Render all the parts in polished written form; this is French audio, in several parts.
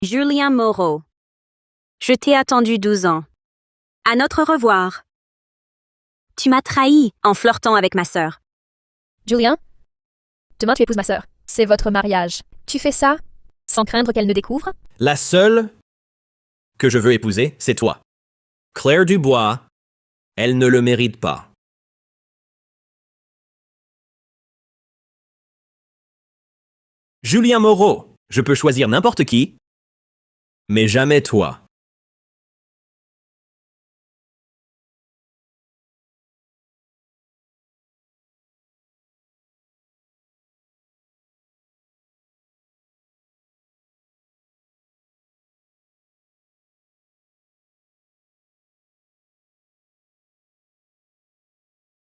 Julien Moreau. Je t'ai attendu 12 ans. À notre revoir. Tu m'as trahi en flirtant avec ma sœur. Julien, demain tu épouses ma sœur. C'est votre mariage. Tu fais ça sans craindre qu'elle ne découvre? La seule que je veux épouser, c'est toi. Claire Dubois, elle ne le mérite pas. Julien Moreau, je peux choisir n'importe qui, mais jamais toi.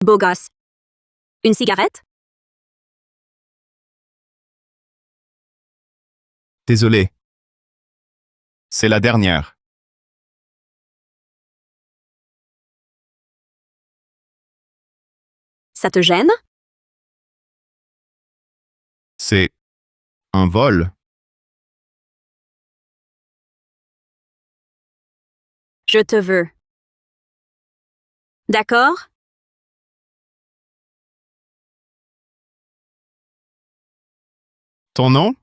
Beau gosse. Une cigarette? Désolé. C'est la dernière. Ça te gêne? C'est un vol. Je te veux. D'accord? Ton nom?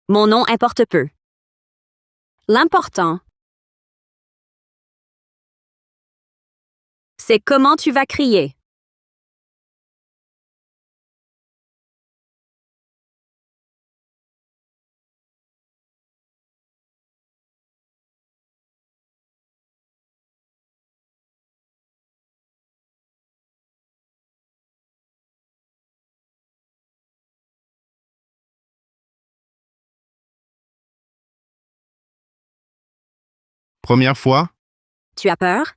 Mon nom importe peu. L'important, c'est comment tu vas crier. Première fois? Tu as peur?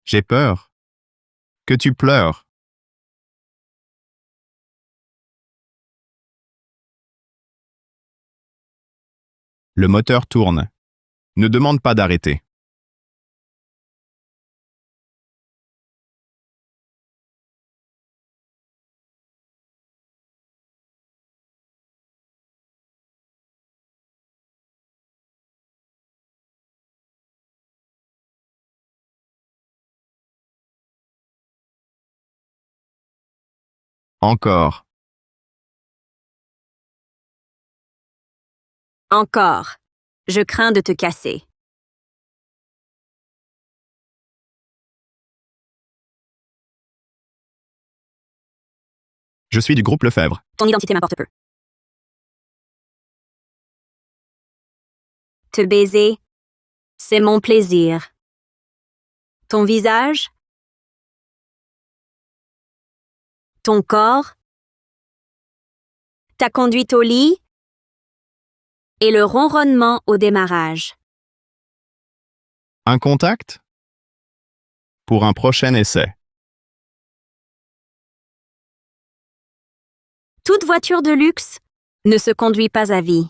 J'ai peur. Que tu pleures. Le moteur tourne. Ne demande pas d'arrêter. Encore. Encore. Je crains de te casser. Je suis du groupe Lefebvre. Ton identité m'importe peu. Te baiser, c'est mon plaisir. Ton visage, ton corps, ta conduite au lit et le ronronnement au démarrage. Un contact? Pour un prochain essai. Toute voiture de luxe ne se conduit pas à vie.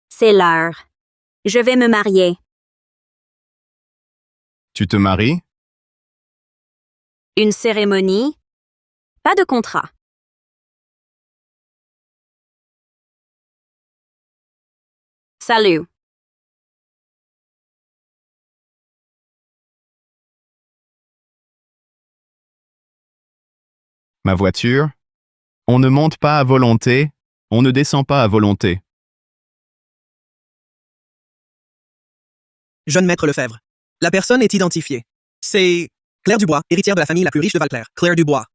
C'est l'heure. Je vais me marier. Tu te maries? Une cérémonie, pas de contrat. Salut. Ma voiture? On ne monte pas à volonté, on ne descend pas à volonté. Jeune maître Lefebvre. La personne est identifiée. C'est Claire Dubois, héritière de la famille la plus riche de Valclair. Claire Dubois.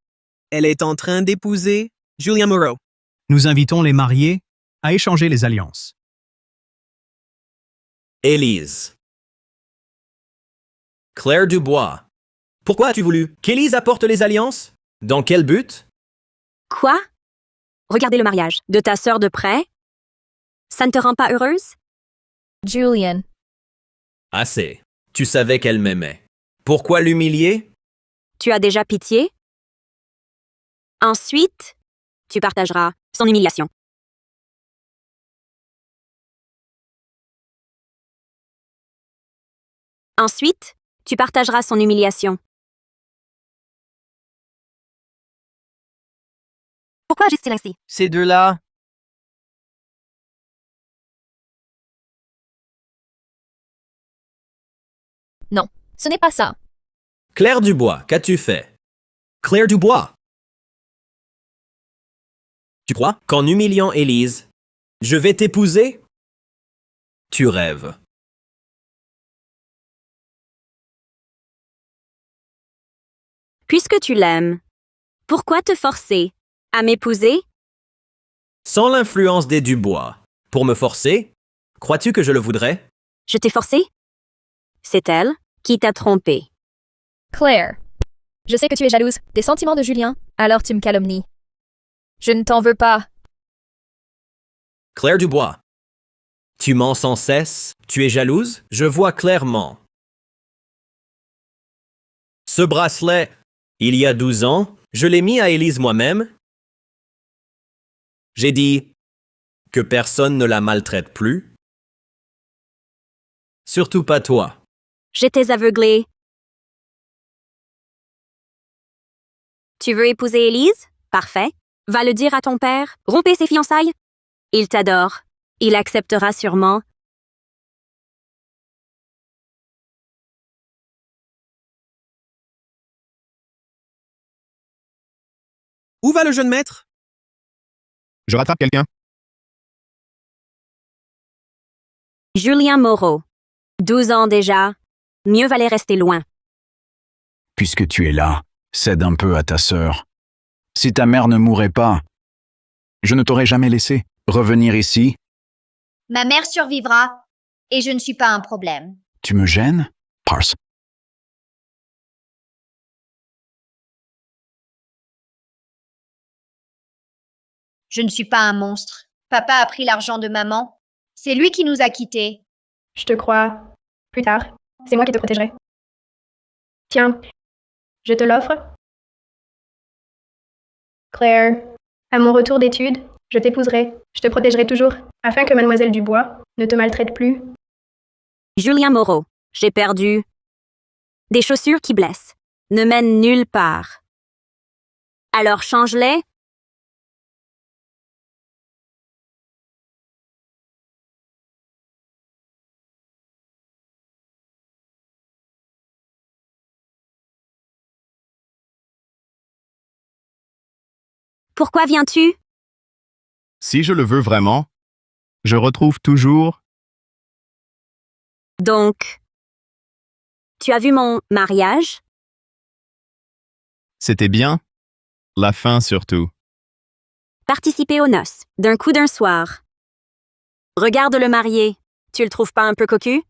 Elle est en train d'épouser Julien Moreau. Nous invitons les mariés à échanger les alliances. Élise. Claire Dubois. Pourquoi as-tu voulu qu'Élise apporte les alliances? Dans quel but? Quoi? Regardez le mariage de ta sœur de près. Ça ne te rend pas heureuse? Julien, Assez. Tu savais qu'elle m'aimait. Pourquoi l'humilier? Tu as déjà pitié? Ensuite, tu partageras son humiliation. Ensuite, tu partageras son humiliation. Pourquoi agissent-ils ainsi? Ces deux-là, Non, ce n'est pas ça. Claire Dubois, qu'as-tu fait? Claire Dubois. Tu crois qu'en humiliant Élise, je vais t'épouser? Tu rêves. Puisque tu l'aimes, pourquoi te forcer à m'épouser? Sans l'influence des Dubois, pour me forcer, crois-tu que je le voudrais? Je t'ai forcé? C'est elle qui t'a trompé. Claire, je sais que tu es jalouse des sentiments de Julien, alors tu me calomnies. Je ne t'en veux pas. Claire Dubois. Tu mens sans cesse, tu es jalouse, je vois clairement. Ce bracelet, il y a 12 ans, je l'ai mis à Élise moi-même. J'ai dit que personne ne la maltraite plus. Surtout pas toi. J'étais aveuglée. Tu veux épouser Élise? Parfait. Va le dire à ton père. Rompez ses fiançailles. Il t'adore. Il acceptera sûrement. où va le jeune maître? Je rattrape quelqu'un. Julien Moreau. 12 ans déjà. Mieux valait rester loin. Puisque tu es là, cède un peu à ta sœur. Si ta mère ne mourait pas, je ne t'aurais jamais laissé revenir ici. Ma mère survivra et je ne suis pas un problème. Tu me gênes, Parse. Je ne suis pas un monstre. Papa a pris l'argent de maman. C'est lui qui nous a quittés. Je te crois. Plus tard, c'est moi qui te protégerai. Tiens, je te l'offre. Claire, à mon retour d'études, je t'épouserai. Je te protégerai toujours, afin que mademoiselle Dubois ne te maltraite plus. Julien Moreau. J'ai perdu. Des chaussures qui blessent. Ne mènent nulle part. Alors change-les. Pourquoi viens-tu? Si je le veux vraiment, je retrouve toujours. Donc, tu as vu mon mariage? C'était bien. La fin surtout. Participer aux noces, d'un coup d'un soir. Regarde le marié. Tu le trouves pas un peu cocu?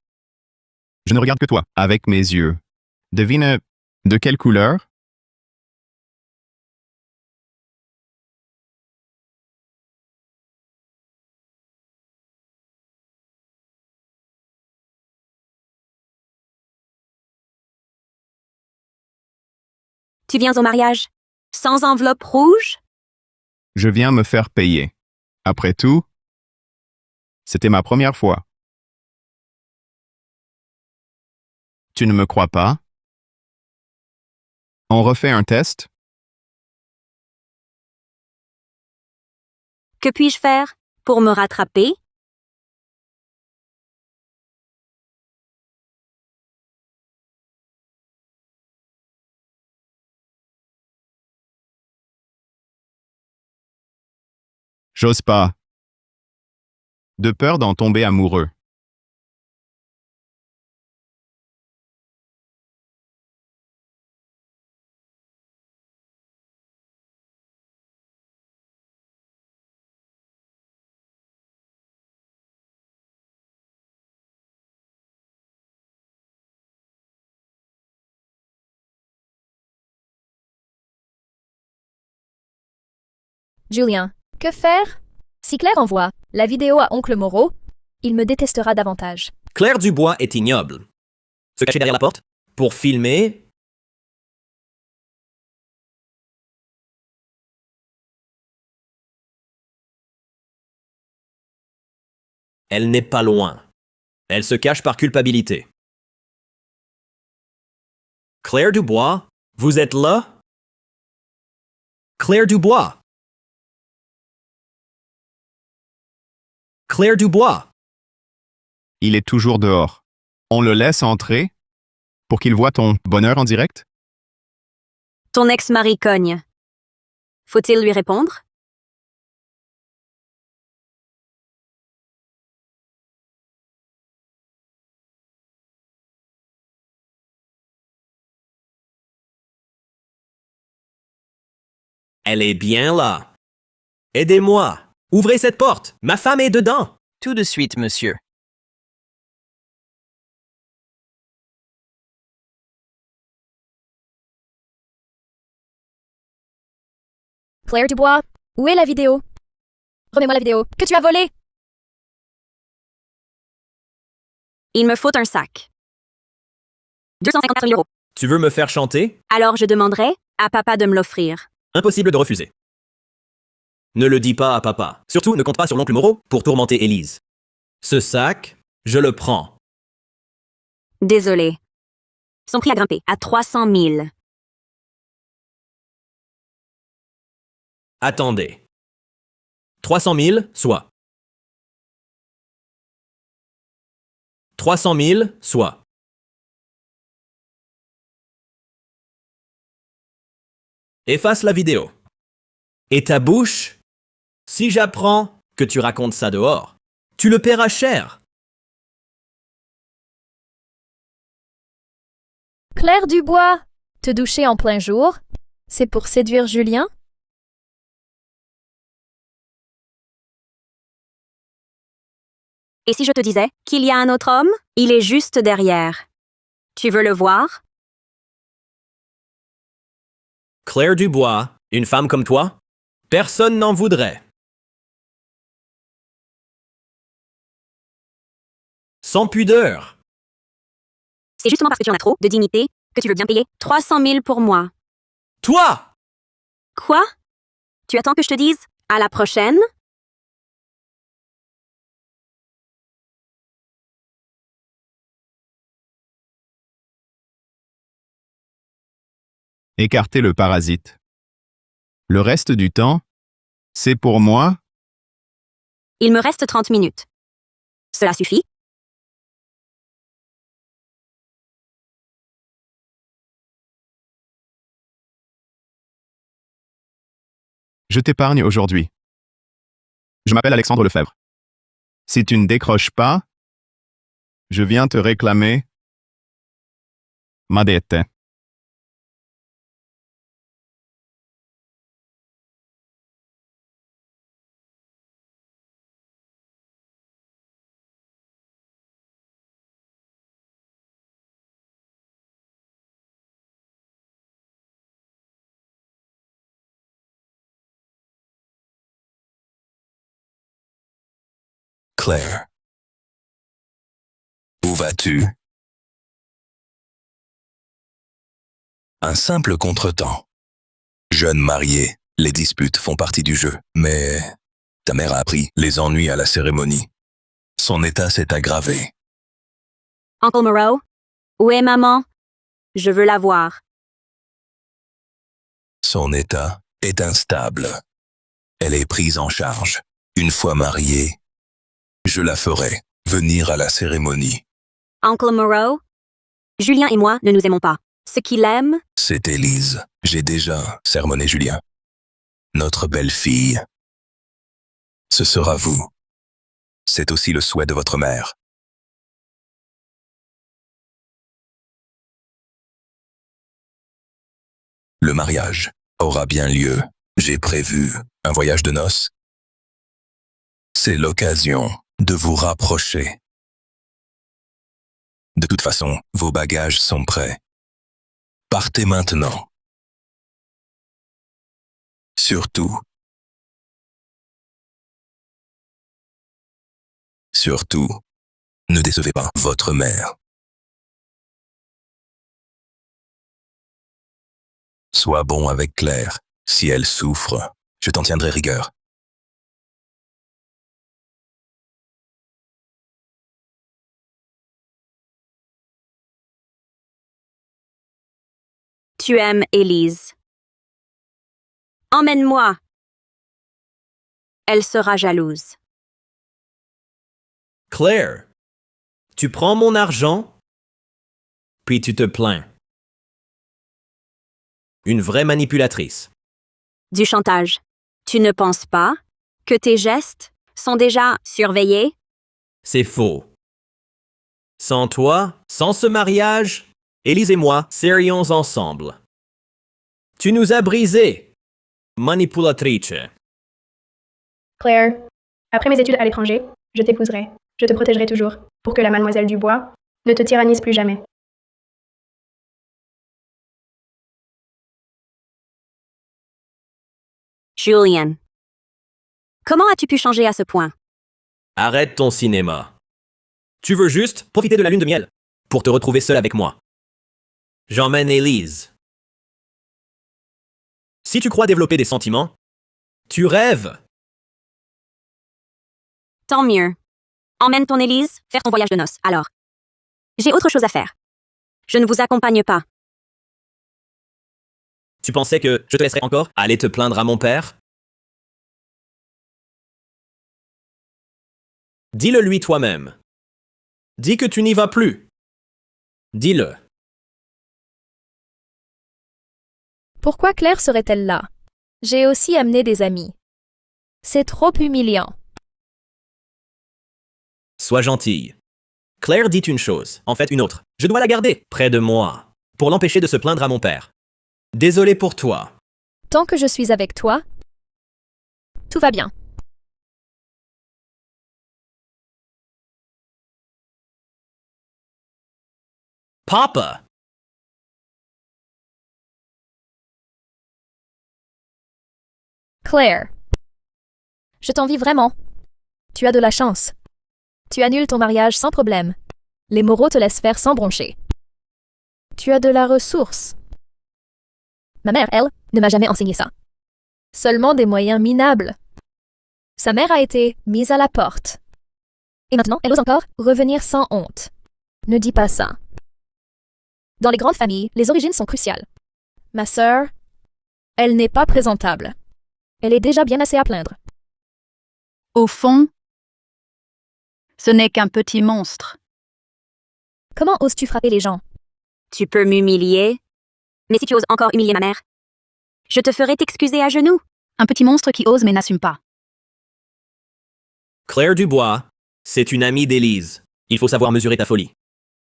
Je ne regarde que toi, avec mes yeux. Devine de quelle couleur? Tu viens au mariage sans enveloppe rouge? Je viens me faire payer. Après tout, c'était ma première fois. Tu ne me crois pas? On refait un test? Que puis-je faire pour me rattraper? J'ose pas. De peur d'en tomber amoureux. Julien, que faire? Si Claire envoie la vidéo à oncle Moreau, il me détestera davantage. Claire Dubois est ignoble. Se cacher derrière la porte pour filmer. Elle n'est pas loin. Elle se cache par culpabilité. Claire Dubois, vous êtes là? Claire Dubois. Claire Dubois. Il est toujours dehors. On le laisse entrer pour qu'il voie ton bonheur en direct? Ton ex-mari cogne. Faut-il lui répondre? Elle est bien là. Aidez-moi. Ouvrez cette porte. Ma femme est dedans. Tout de suite, monsieur. Claire Dubois, où est la vidéo? Remets-moi la vidéo que tu as volée. Il me faut un sac. 254 000 €. Tu veux me faire chanter? Alors je demanderai à papa de me l'offrir. Impossible de refuser. Ne le dis pas à papa. Surtout, ne compte pas sur l'oncle Moreau pour tourmenter Élise. Ce sac, je le prends. Désolé. Son prix a grimpé à 300 000. Attendez. 300 000, soit. 300 000, soit. Efface la vidéo. Et ta bouche? Si j'apprends que tu racontes ça dehors, tu le paieras cher. Claire Dubois, te doucher en plein jour, c'est pour séduire Julien? Et si je te disais qu'il y a un autre homme? Il est juste derrière. Tu veux le voir? Claire Dubois, une femme comme toi? Personne n'en voudrait. Sans pudeur. C'est justement parce que tu en as trop de dignité que tu veux bien payer 300 000 pour moi. Toi! Quoi? Tu attends que je te dise à la prochaine? Écartez le parasite. Le reste du temps, c'est pour moi. Il me reste 30 minutes. Cela suffit? Je t'épargne aujourd'hui. Je m'appelle Alexandre Lefebvre. Si tu ne décroches pas, je viens te réclamer ma dette. Claire. Où vas-tu? Un simple contretemps. Jeune mariée, les disputes font partie du jeu, mais ta mère a appris les ennuis à la cérémonie. Son état s'est aggravé. Uncle Moreau? Où est maman? Je veux la voir. Son état est instable. Elle est prise en charge. Une fois mariée, je la ferai venir à la cérémonie. Uncle Moreau? Julien et moi ne nous aimons pas. Ce qu'il aime, C'est Élise. J'ai déjà sermonné Julien. Notre belle-fille. Ce sera vous. C'est aussi le souhait de votre mère. Le mariage aura bien lieu. J'ai prévu un voyage de noces. C'est l'occasion de vous rapprocher. De toute façon, vos bagages sont prêts. Partez maintenant. Surtout, ne décevez pas votre mère. Sois bon avec Claire. Si elle souffre, je t'en tiendrai rigueur. tu aimes Élise. Emmène-moi. Elle sera jalouse. Claire, tu prends mon argent, puis tu te plains. Une vraie manipulatrice. Du chantage. Tu ne penses pas que tes gestes sont déjà surveillés? C'est faux. Sans toi, sans ce mariage, Élise et moi serions ensemble. Tu nous as brisés, manipulatrice. Claire, après mes études à l'étranger, je t'épouserai. Je te protégerai toujours, pour que la mademoiselle Dubois ne te tyrannise plus jamais. Julian. Comment as-tu pu changer à ce point? Arrête ton cinéma. Tu veux juste profiter de la lune de miel pour te retrouver seul avec moi. J'emmène Élise. Si tu crois développer des sentiments, tu rêves. Tant mieux. Emmène ton Élise faire ton voyage de noces, alors. J'ai autre chose à faire. Je ne vous accompagne pas. Tu pensais que je te laisserais encore aller te plaindre à mon père? Dis-le lui toi-même. Dis que tu n'y vas plus. Dis-le. Pourquoi Claire serait-elle là? J'ai aussi amené des amis. C'est trop humiliant. Sois gentille. Claire dit une chose, en fait une autre. Je dois la garder près de moi pour l'empêcher de se plaindre à mon père. Désolé pour toi. Tant que je suis avec toi, tout va bien. Papa! Claire. Je t'envie vraiment. Tu as de la chance. Tu annules ton mariage sans problème. Les moraux te laissent faire sans broncher. Tu as de la ressource. Ma mère, elle, ne m'a jamais enseigné ça. Seulement des moyens minables. Sa mère a été mise à la porte. Et maintenant, elle ose encore revenir sans honte. Ne dis pas ça. Dans les grandes familles, les origines sont cruciales. Ma sœur, elle n'est pas présentable. Elle est déjà bien assez à plaindre. Au fond, ce n'est qu'un petit monstre. Comment oses-tu frapper les gens? Tu peux m'humilier, mais si tu oses encore humilier ma mère, je te ferai t'excuser à genoux. Un petit monstre qui ose mais n'assume pas. Claire Dubois, c'est une amie d'Élise. Il faut savoir mesurer ta folie.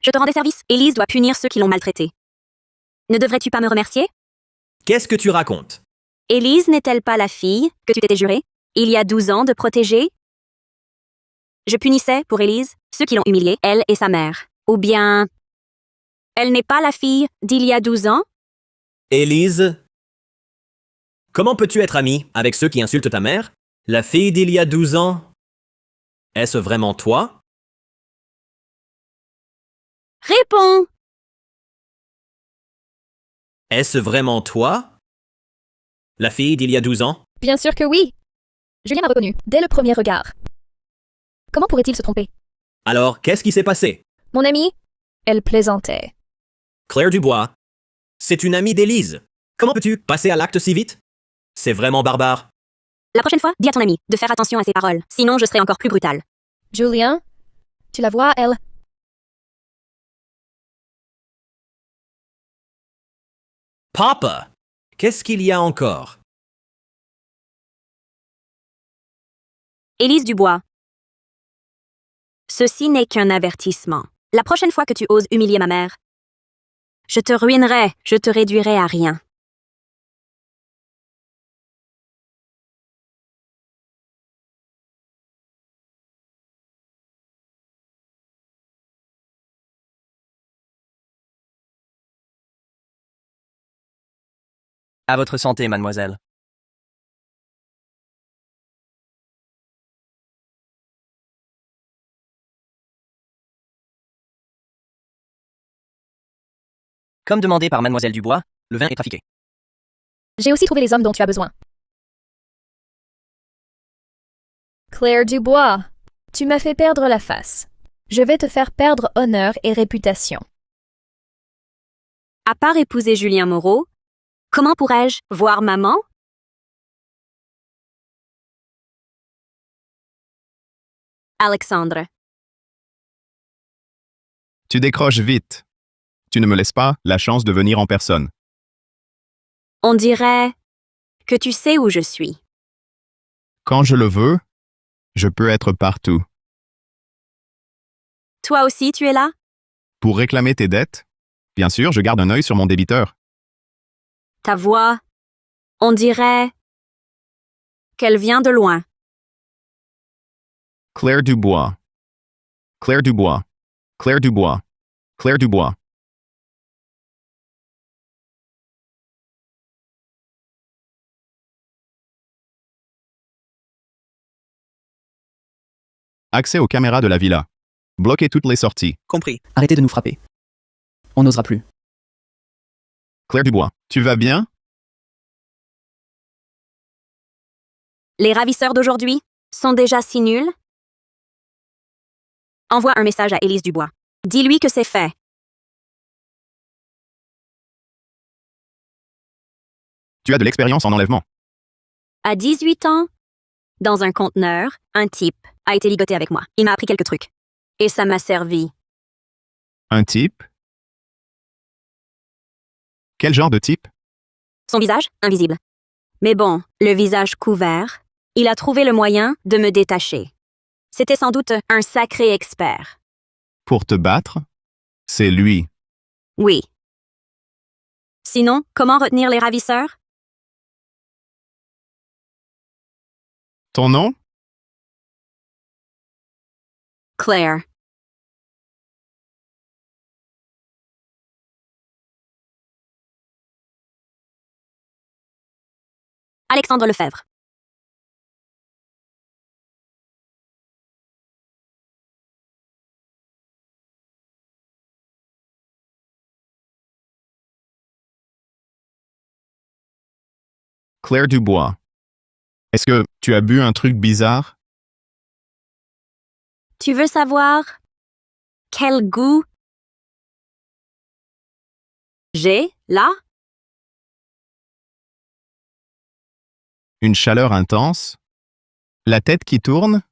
Je te rends des services. Élise doit punir ceux qui l'ont maltraitée. Ne devrais-tu pas me remercier? Qu'est-ce que tu racontes? Élise n'est-elle pas la fille que tu t'étais jurée, il y a 12 ans, de protéger? Je punissais, pour Élise, ceux qui l'ont humiliée, elle et sa mère. Ou bien... Elle n'est pas la fille d'il y a 12 ans? Élise? Comment peux-tu être amie avec ceux qui insultent ta mère? La fille d'il y a 12 ans? Est-ce vraiment toi? Réponds! Est-ce vraiment toi? La fille d'il y a 12 ans? Bien sûr que oui. Julien m'a reconnu, dès le premier regard. Comment pourrait-il se tromper? Alors, qu'est-ce qui s'est passé? Mon amie, elle plaisantait. Claire Dubois, c'est une amie d'Élise. Comment peux-tu passer à l'acte si vite? C'est vraiment barbare. La prochaine fois, dis à ton ami de faire attention à ses paroles, sinon je serai encore plus brutale. Julien, tu la vois, elle? Papa, qu'est-ce qu'il y a encore? Élise Dubois. Ceci n'est qu'un avertissement. La prochaine fois que tu oses humilier ma mère, je te ruinerai, je te réduirai à rien. À votre santé, mademoiselle. Comme demandé par mademoiselle Dubois, le vin est trafiqué. J'ai aussi trouvé les hommes dont tu as besoin. Claire Dubois, tu m'as fait perdre la face. Je vais te faire perdre honneur et réputation. À part épouser Julien Moreau, comment pourrais-je voir maman? Alexandre. Tu décroches vite. Tu ne me laisses pas la chance de venir en personne. On dirait que tu sais où je suis. Quand je le veux, je peux être partout. Toi aussi, tu es là? Pour réclamer tes dettes, bien sûr, je garde un œil sur mon débiteur. Ta voix, on dirait qu'elle vient de loin. Claire Dubois. Claire Dubois. Claire Dubois. Claire Dubois. Accès aux caméras de la villa. Bloquez toutes les sorties. Compris. Arrêtez de nous frapper. On n'osera plus. Claire Dubois. Tu vas bien? Les ravisseurs d'aujourd'hui sont déjà si nuls? Envoie un message à Élise Dubois. Dis-lui que c'est fait. Tu as de l'expérience en enlèvement. À 18 ans, dans un conteneur, un type a été ligoté avec moi. Il m'a appris quelques trucs. Et ça m'a servi. Un type? Quel genre de type? Son visage, invisible. Mais bon, le visage couvert, il a trouvé le moyen de me détacher. C'était sans doute un sacré expert. Pour te battre? C'est lui. Oui. Sinon, comment retenir les ravisseurs? Ton nom? Claire. Alexandre Lefebvre. Claire Dubois. Est-ce que tu as bu un truc bizarre? Tu veux savoir quel goût j'ai là? Une chaleur intense? La tête qui tourne?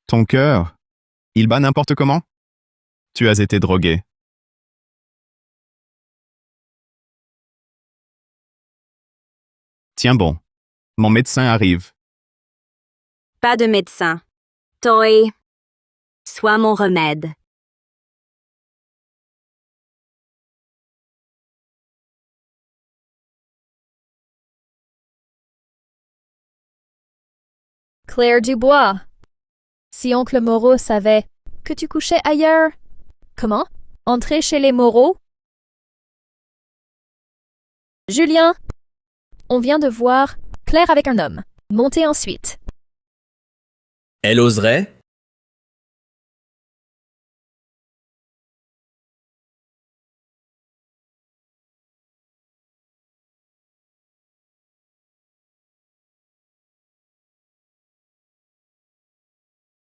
Ton cœur? Il bat n'importe comment? Tu as été drogué. Tiens bon. Mon médecin arrive. Pas de médecin. Toi, sois mon remède. Claire Dubois. Si oncle Moreau savait que tu couchais ailleurs. Comment? Entrer chez les Moreau? Julien, on vient de voir Claire avec un homme. Montez ensuite. Elle oserait?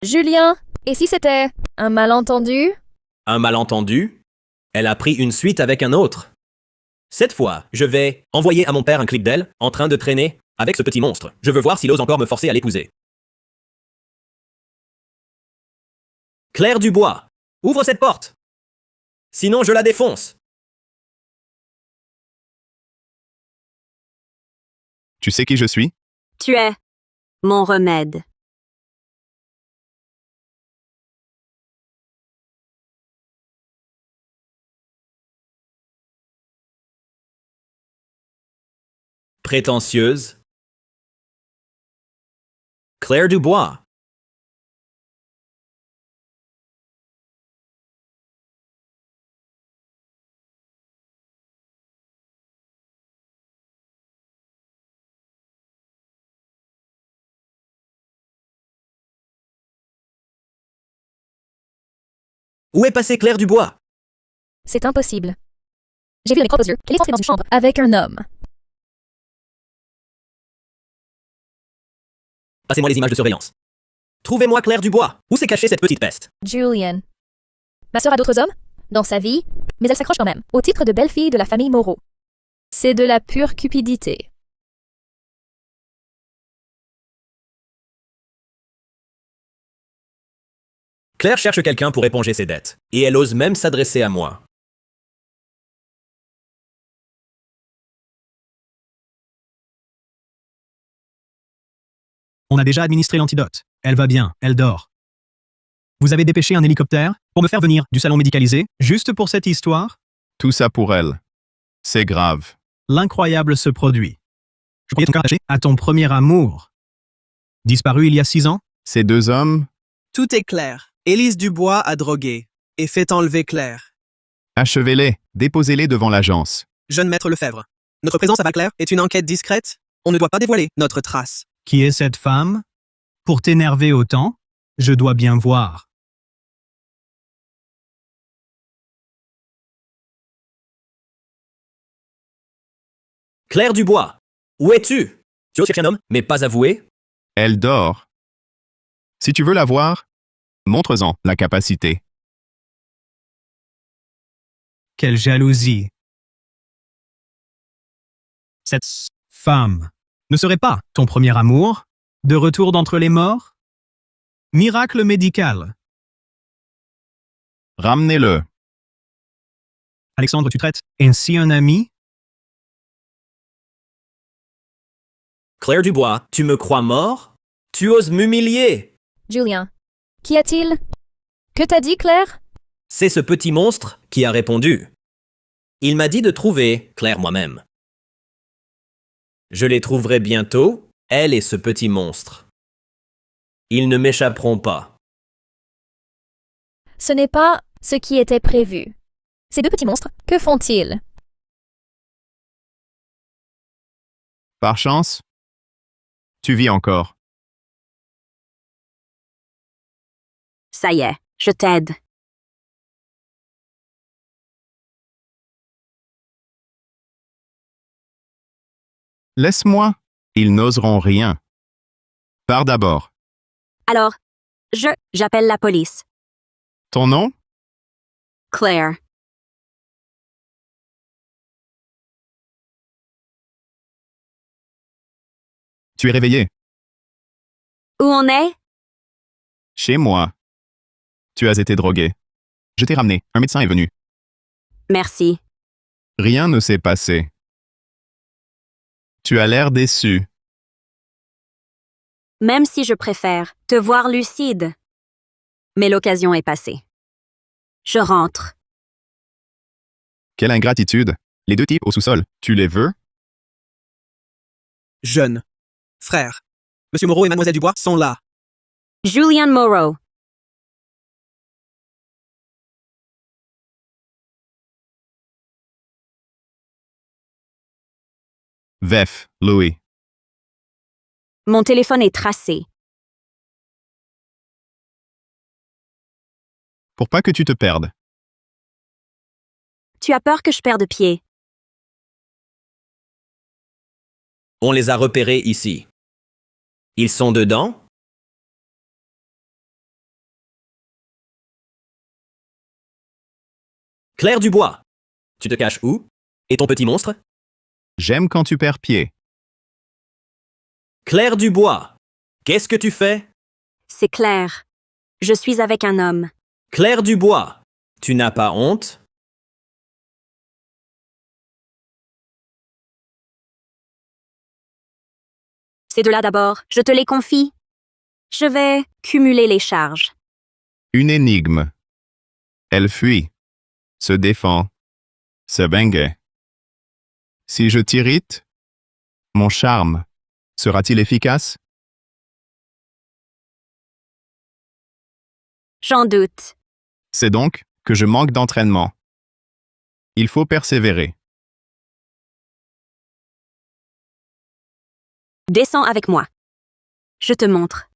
Julien, et si c'était un malentendu? Un malentendu? Elle a pris une suite avec un autre. Cette fois, je vais envoyer à mon père un clip d'elle en train de traîner avec ce petit monstre. Je veux voir s'il ose encore me forcer à l'épouser. Claire Dubois, ouvre cette porte! Sinon, je la défonce! Tu sais qui je suis? Tu es mon remède. Prétentieuse. Claire Dubois. Où est passée Claire Dubois? C'est impossible. J'ai vu de mes propres yeux qu'elle est entrée dans une chambre avec un homme. Passez-moi les images de surveillance. Trouvez-moi Claire Dubois. Où s'est cachée cette petite peste? Julian. Ma sœur a d'autres hommes dans sa vie, mais elle s'accroche quand même au titre de belle-fille de la famille Moreau. C'est de la pure cupidité. Claire cherche quelqu'un pour éponger ses dettes, et elle ose même s'adresser à moi. On a déjà administré l'antidote. Elle va bien, elle dort. Vous avez dépêché un hélicoptère pour me faire venir du salon médicalisé, juste pour cette histoire? Tout ça pour elle. C'est grave. L'incroyable se produit. Je croyais ton cœur attaché à ton premier amour. Disparu il y a 6 ans? Ces deux hommes, Tout est clair. Élise Dubois a drogué et fait enlever Claire. achevez-les, déposez-les devant l'agence. Jeune maître Lefebvre. Notre présence à Valclair est une enquête discrète. On ne doit pas dévoiler notre trace. Qui est cette femme? Pour t'énerver autant, je dois bien voir. Claire Dubois, où es-tu? Tu oses chercher un homme, mais pas avoué? Elle dort. Si tu veux la voir, montre-en la capacité. Quelle jalousie. Cette femme ne serait pas ton premier amour, de retour d'entre les morts? Miracle médical. Ramenez-le. Alexandre, tu traites ainsi un ami? Claire Dubois, tu me crois mort? Tu oses m'humilier? Julien. Qu'y a-t-il? Que t'a dit Claire? C'est ce petit monstre qui a répondu. Il m'a dit de trouver Claire moi-même. Je les trouverai bientôt, elle et ce petit monstre. Ils ne m'échapperont pas. Ce n'est pas ce qui était prévu. Ces deux petits monstres, que font-ils? Par chance, tu vis encore. Ça y est, je t'aide. Laisse-moi. Ils n'oseront rien. Pars d'abord. Alors, j'appelle la police. Ton nom? Claire. Tu es réveillé. Où on est? Chez moi. Tu as été drogué. Je t'ai ramené. Un médecin est venu. Merci. Rien ne s'est passé. Tu as l'air déçu. Même si je préfère te voir lucide. Mais l'occasion est passée. Je rentre. Quelle ingratitude. Les deux types au sous-sol, tu les veux? Jeune. Frère. Monsieur Moreau et Mademoiselle Dubois sont là. Julian Moreau. Vef, Louis. Mon téléphone est tracé. Pour pas que tu te perdes. Tu as peur que je perde pied. On les a repérés ici. Ils sont dedans? Claire Dubois, tu te caches où? Et ton petit monstre? J'aime quand tu perds pied. Claire Dubois, qu'est-ce que tu fais? C'est clair. Je suis avec un homme. Claire Dubois, tu n'as pas honte? Ces deux-là d'abord, je te les confie. Je vais cumuler les charges. Une énigme. Elle fuit. Se défend. Se baigne. Si je t'irrite, mon charme sera-t-il efficace? J'en doute. C'est donc que je manque d'entraînement. Il faut persévérer. Descends avec moi. Je te montre.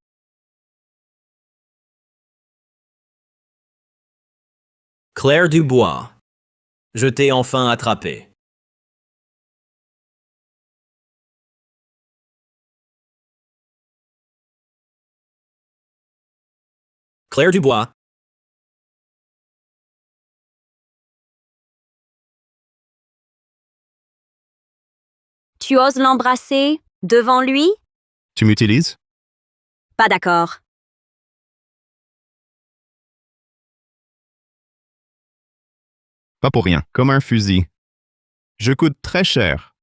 Claire Dubois, je t'ai enfin attrapé. Claire Dubois. Tu oses l'embrasser devant lui? Tu m'utilises? Pas d'accord. Pas pour rien, comme un fusil. Je coûte très cher.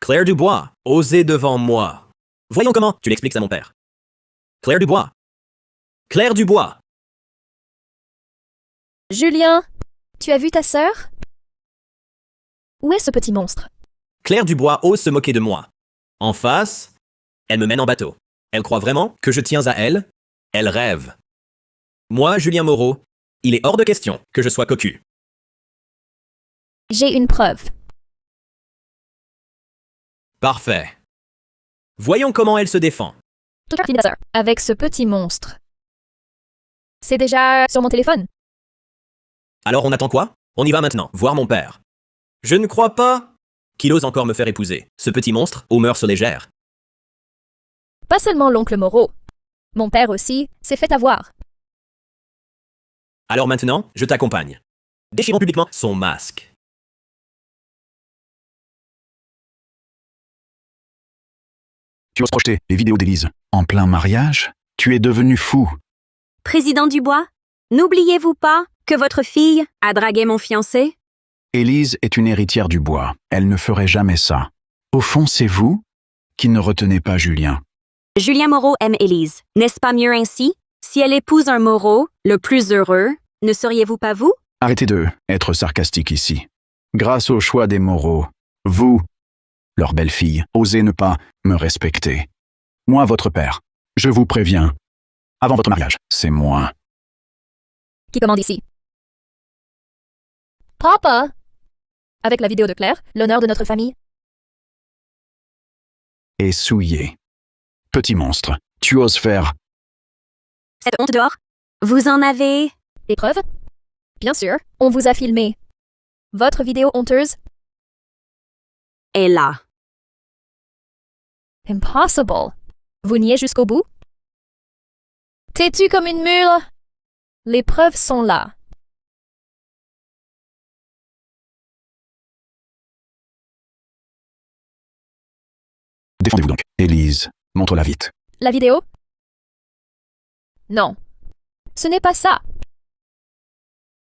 Claire Dubois, osez devant moi. Voyons comment tu l'expliques à mon père. Claire Dubois. Claire Dubois. Julien, tu as vu ta sœur? Où est ce petit monstre? Claire Dubois ose se moquer de moi. En face, elle me mène en bateau. Elle croit vraiment que je tiens à elle. Elle rêve. Moi, Julien Moreau, il est hors de question que je sois cocu. J'ai une preuve. Parfait. Voyons comment elle se défend. Avec ce petit monstre. C'est déjà sur mon téléphone. Alors on attend quoi? On y va maintenant, voir mon père. Je ne crois pas qu'il ose encore me faire épouser, ce petit monstre aux mœurs légères. Pas seulement l'oncle Moreau. Mon père aussi s'est fait avoir. Alors maintenant, je t'accompagne. Déchirons publiquement son masque. Tu oses projeter les vidéos d'Élise en plein mariage? Tu es devenu fou. Président Dubois, n'oubliez-vous pas que votre fille a dragué mon fiancé? Élise est une héritière du bois. Elle ne ferait jamais ça. Au fond, c'est vous qui ne retenez pas Julien. Julien Moreau aime Élise. N'est-ce pas mieux ainsi? Si elle épouse un Moreau, le plus heureux, ne seriez-vous pas vous? Arrêtez de être sarcastique ici. Grâce au choix des Moreau, vous, leur belle-fille, osez ne pas me respecter. Moi, votre père, je vous préviens. Avant votre mariage, c'est moi. Qui commande ici? Papa! Avec la vidéo de Claire, l'honneur de notre famille. Et souillé. Petit monstre, tu oses faire... Cette honte dehors? Vous en avez? Des preuves? Bien sûr, on vous a filmé. Votre vidéo honteuse? Est là. Impossible. Vous niez jusqu'au bout? Têtu comme une mule? Les preuves sont là. Défendez-vous donc. Élise, montre-la vite. La vidéo? Non. Ce n'est pas ça.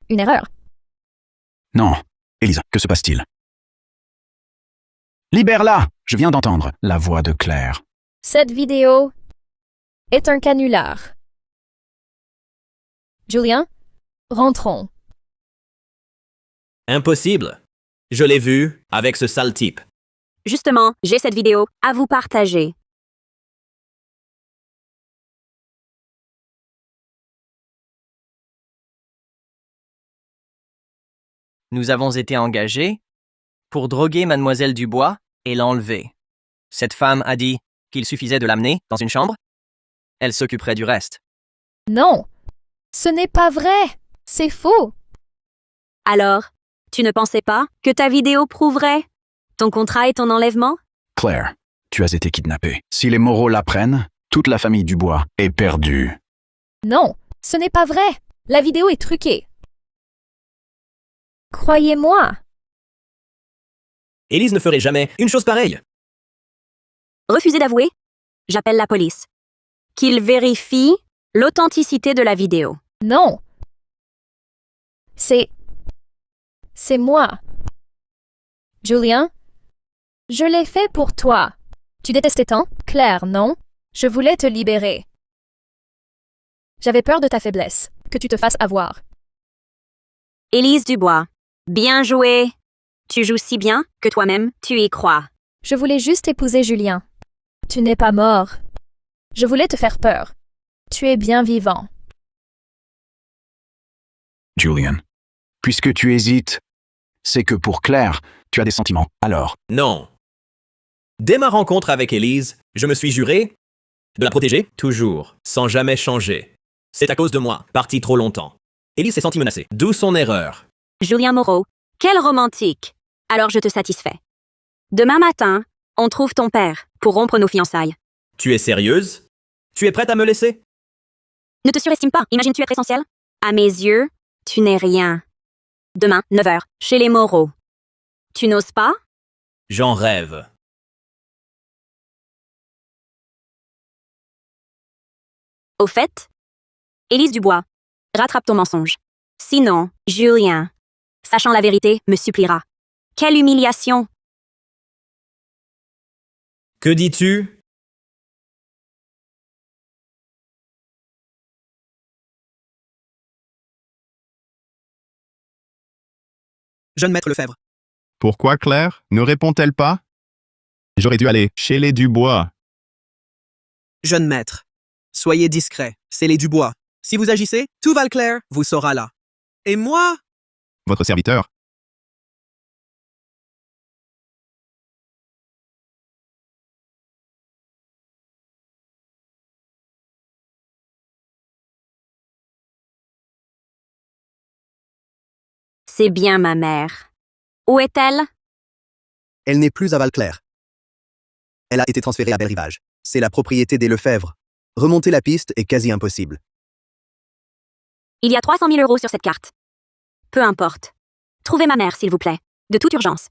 Une erreur. Non. Élise, que se passe-t-il? Libère-la! Je viens d'entendre la voix de Claire. Cette vidéo est un canular. Julien, rentrons. Impossible. Je l'ai vu avec ce sale type. Justement, j'ai cette vidéo à vous partager. Nous avons été engagés pour droguer Mademoiselle Dubois et l'enlever. Cette femme a dit qu'il suffisait de l'amener dans une chambre. Elle s'occuperait du reste. Non, ce n'est pas vrai. C'est faux. Alors, tu ne pensais pas que ta vidéo prouverait ton contrat et ton enlèvement? Claire, tu as été kidnappée. Si les Moreau l'apprennent, toute la famille Dubois est perdue. Non, ce n'est pas vrai. La vidéo est truquée. Croyez-moi. Élise ne ferait jamais une chose pareille. Refusez d'avouer? J'appelle la police. Qu'ils vérifient l'authenticité de la vidéo. Non. C'est moi. Julien, je l'ai fait pour toi. Tu détestais tant, Claire, non? Je voulais te libérer. J'avais peur de ta faiblesse, que tu te fasses avoir. Élise Dubois, bien joué. Tu joues si bien que toi-même, tu y crois. Je voulais juste épouser Julien. Tu n'es pas mort. Je voulais te faire peur. Tu es bien vivant. Julian, puisque tu hésites, c'est que pour Claire, tu as des sentiments. Alors, Non. Dès ma rencontre avec Élise, je me suis juré de la protéger toujours, sans jamais changer. C'est à cause de moi, parti trop longtemps. Élise s'est sentie menacée, d'où son erreur. Julien Moreau, quel romantique. Alors je te satisfais. Demain matin, on trouve ton père pour rompre nos fiançailles. Tu es sérieuse? Tu es prête à me laisser? Ne te surestime pas, imagines-tu être essentiel? À mes yeux, tu n'es rien. Demain, 9h, chez les Moreau. Tu n'oses pas? J'en rêve. Au fait, Élise Dubois, rattrape ton mensonge. Sinon, Julien, sachant la vérité, me suppliera. Quelle humiliation! Que dis-tu? Jeune maître Lefebvre. Pourquoi Claire ne répond-elle pas? J'aurais dû aller chez les Dubois. Jeune maître. Soyez discret, c'est les Dubois. Si vous agissez, tout Valclair vous saura là. Et moi? Votre serviteur. C'est bien ma mère. Où est-elle? Elle n'est plus à Valclair. Elle a été transférée à Bel-Rivage. C'est la propriété des Lefebvre. Remonter la piste est quasi impossible. Il y a 300 000 € sur cette carte. Peu importe. Trouvez ma mère, s'il vous plaît. De toute urgence.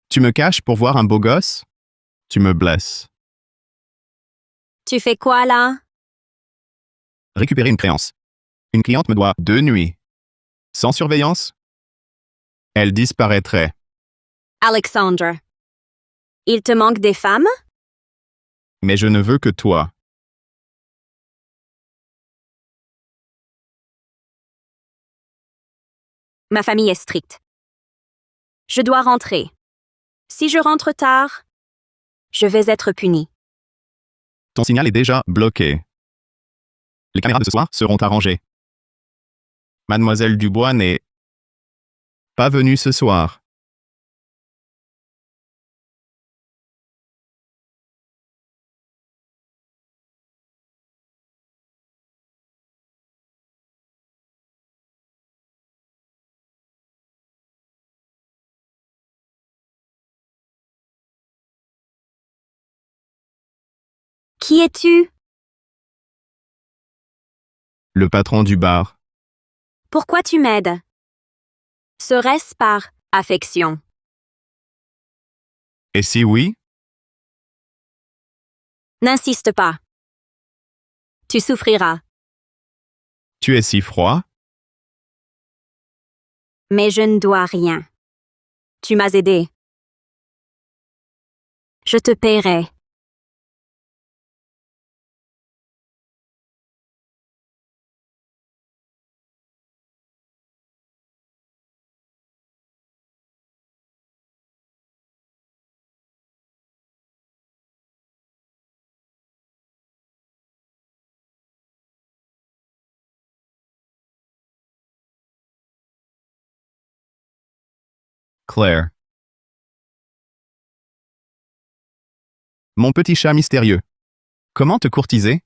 Tu me caches pour voir un beau gosse? Tu me blesses. Tu fais quoi là? Récupérer une créance. Une cliente me doit 2 nuits. Sans surveillance? Elle disparaîtrait. Alexandre. Il te manque des femmes? Mais je ne veux que toi. Ma famille est stricte. Je dois rentrer. Si je rentre tard, je vais être punie. Ton signal est déjà bloqué. Les caméras de ce soir seront arrangées. Mademoiselle Dubois n'est pas venue ce soir. Qui es-tu? Le patron du bar. Pourquoi tu m'aides? Serait-ce par affection? Et si oui? N'insiste pas. Tu souffriras. Tu es si froid? Mais je ne dois rien. Tu m'as aidé. Je te paierai. Claire. Mon petit chat mystérieux. Comment te courtiser?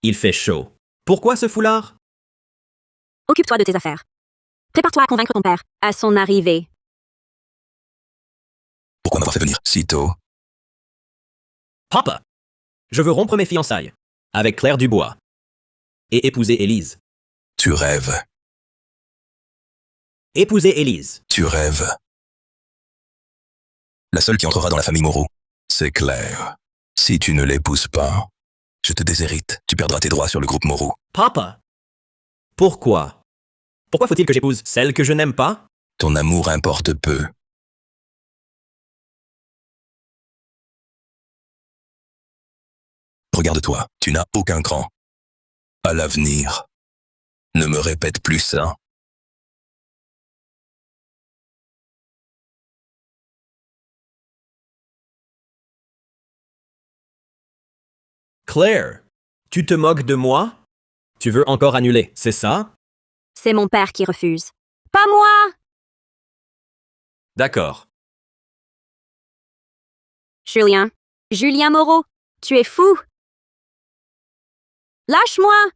Il fait chaud. Pourquoi ce foulard? Occupe-toi de tes affaires. Prépare-toi à convaincre ton père à son arrivée. Pourquoi m'avoir fait venir si tôt? Papa! Je veux rompre mes fiançailles avec Claire Dubois et épouser Élise. Tu rêves. Épouser Élise. Tu rêves. La seule qui entrera dans la famille Moreau, c'est Claire. Si tu ne l'épouses pas, je te déshérite. Tu perdras tes droits sur le groupe Moreau. Papa! Pourquoi? Pourquoi faut-il que j'épouse celle que je n'aime pas? Ton amour importe peu. Regarde-toi, tu n'as aucun cran. À l'avenir, ne me répète plus ça. Claire, tu te moques de moi? Tu veux encore annuler, c'est ça? C'est mon père qui refuse. Pas moi! D'accord. Julien. Julien Moreau. Tu es fou! Lâche-moi!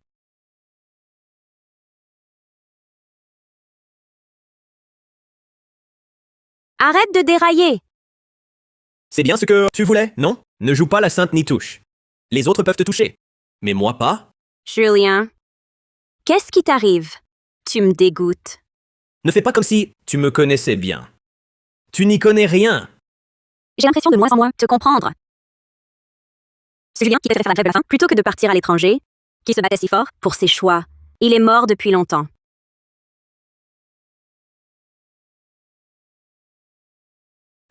Arrête de dérailler! C'est bien ce que tu voulais, non? Ne joue pas la sainte ni touche. Les autres peuvent te toucher. Mais moi pas. Julien, qu'est-ce qui t'arrive? Tu me dégoûtes. Ne fais pas comme si tu me connaissais bien. Tu n'y connais rien. J'ai l'impression de moins en moins te comprendre. C'est Julien qui préfère faire la grève de la faim plutôt que de partir à l'étranger, qui se battait si fort pour ses choix. Il est mort depuis longtemps.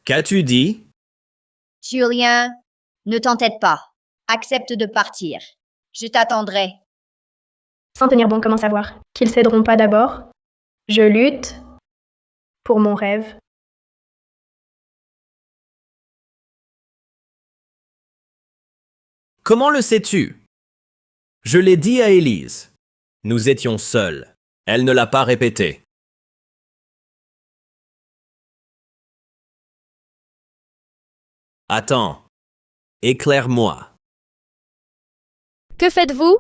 Qu'as-tu dit? Julien, ne t'entête pas. Accepte de partir. Je t'attendrai. Sans tenir bon, comment savoir qu'ils céderont pas d'abord? Je lutte pour mon rêve. Comment le sais-tu? Je l'ai dit à Élise. Nous étions seuls. Elle ne l'a pas répété. Attends. Éclaire-moi. Que faites-vous?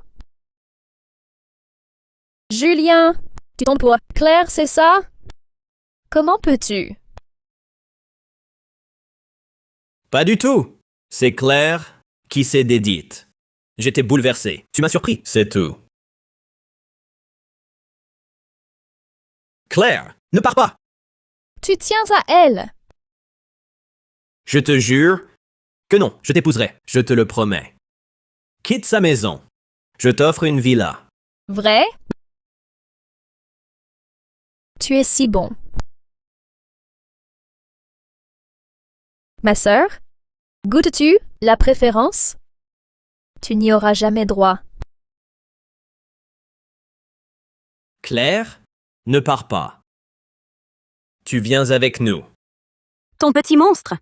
Julien, tu tombes pour Claire, c'est ça? Comment peux-tu? Pas du tout. C'est Claire qui s'est dédite. J'étais bouleversé. Tu m'as surpris, c'est tout. Claire, ne pars pas. Tu tiens à elle. Je te jure que non, je t'épouserai. Je te le promets. Quitte sa maison. Je t'offre une villa. Vrai? Tu es si bon. Ma sœur, goûtes-tu la préférence? Tu n'y auras jamais droit. Claire, ne pars pas. Tu viens avec nous. Ton petit monstre.